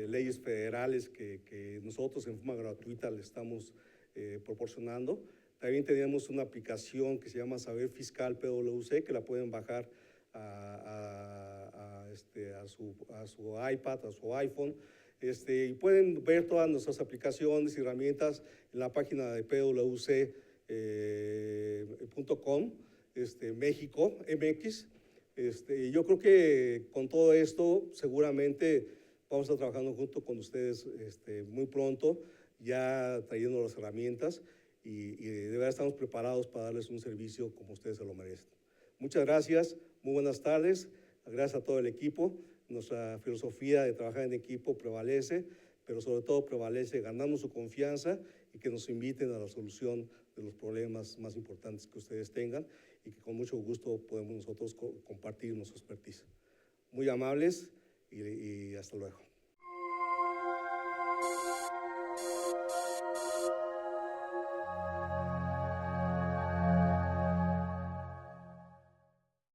leyes federales que nosotros en forma gratuita le estamos proporcionando. También tenemos una aplicación que se llama Saber Fiscal PwC, que la pueden bajar a su iPad, a su iPhone, y pueden ver todas nuestras aplicaciones y herramientas en la página de pwc.com, México, MX. Yo creo que con todo esto seguramente vamos a estar trabajando junto con ustedes muy pronto, ya trayendo las herramientas, y de verdad estamos preparados para darles un servicio como ustedes se lo merecen. Muchas gracias, muy buenas tardes, gracias a todo el equipo. Nuestra filosofía de trabajar en equipo prevalece, pero sobre todo prevalece ganando su confianza y que nos inviten a la solución de los problemas más importantes que ustedes tengan, y que con mucho gusto podemos nosotros compartir nuestra expertise. Muy amables y hasta luego.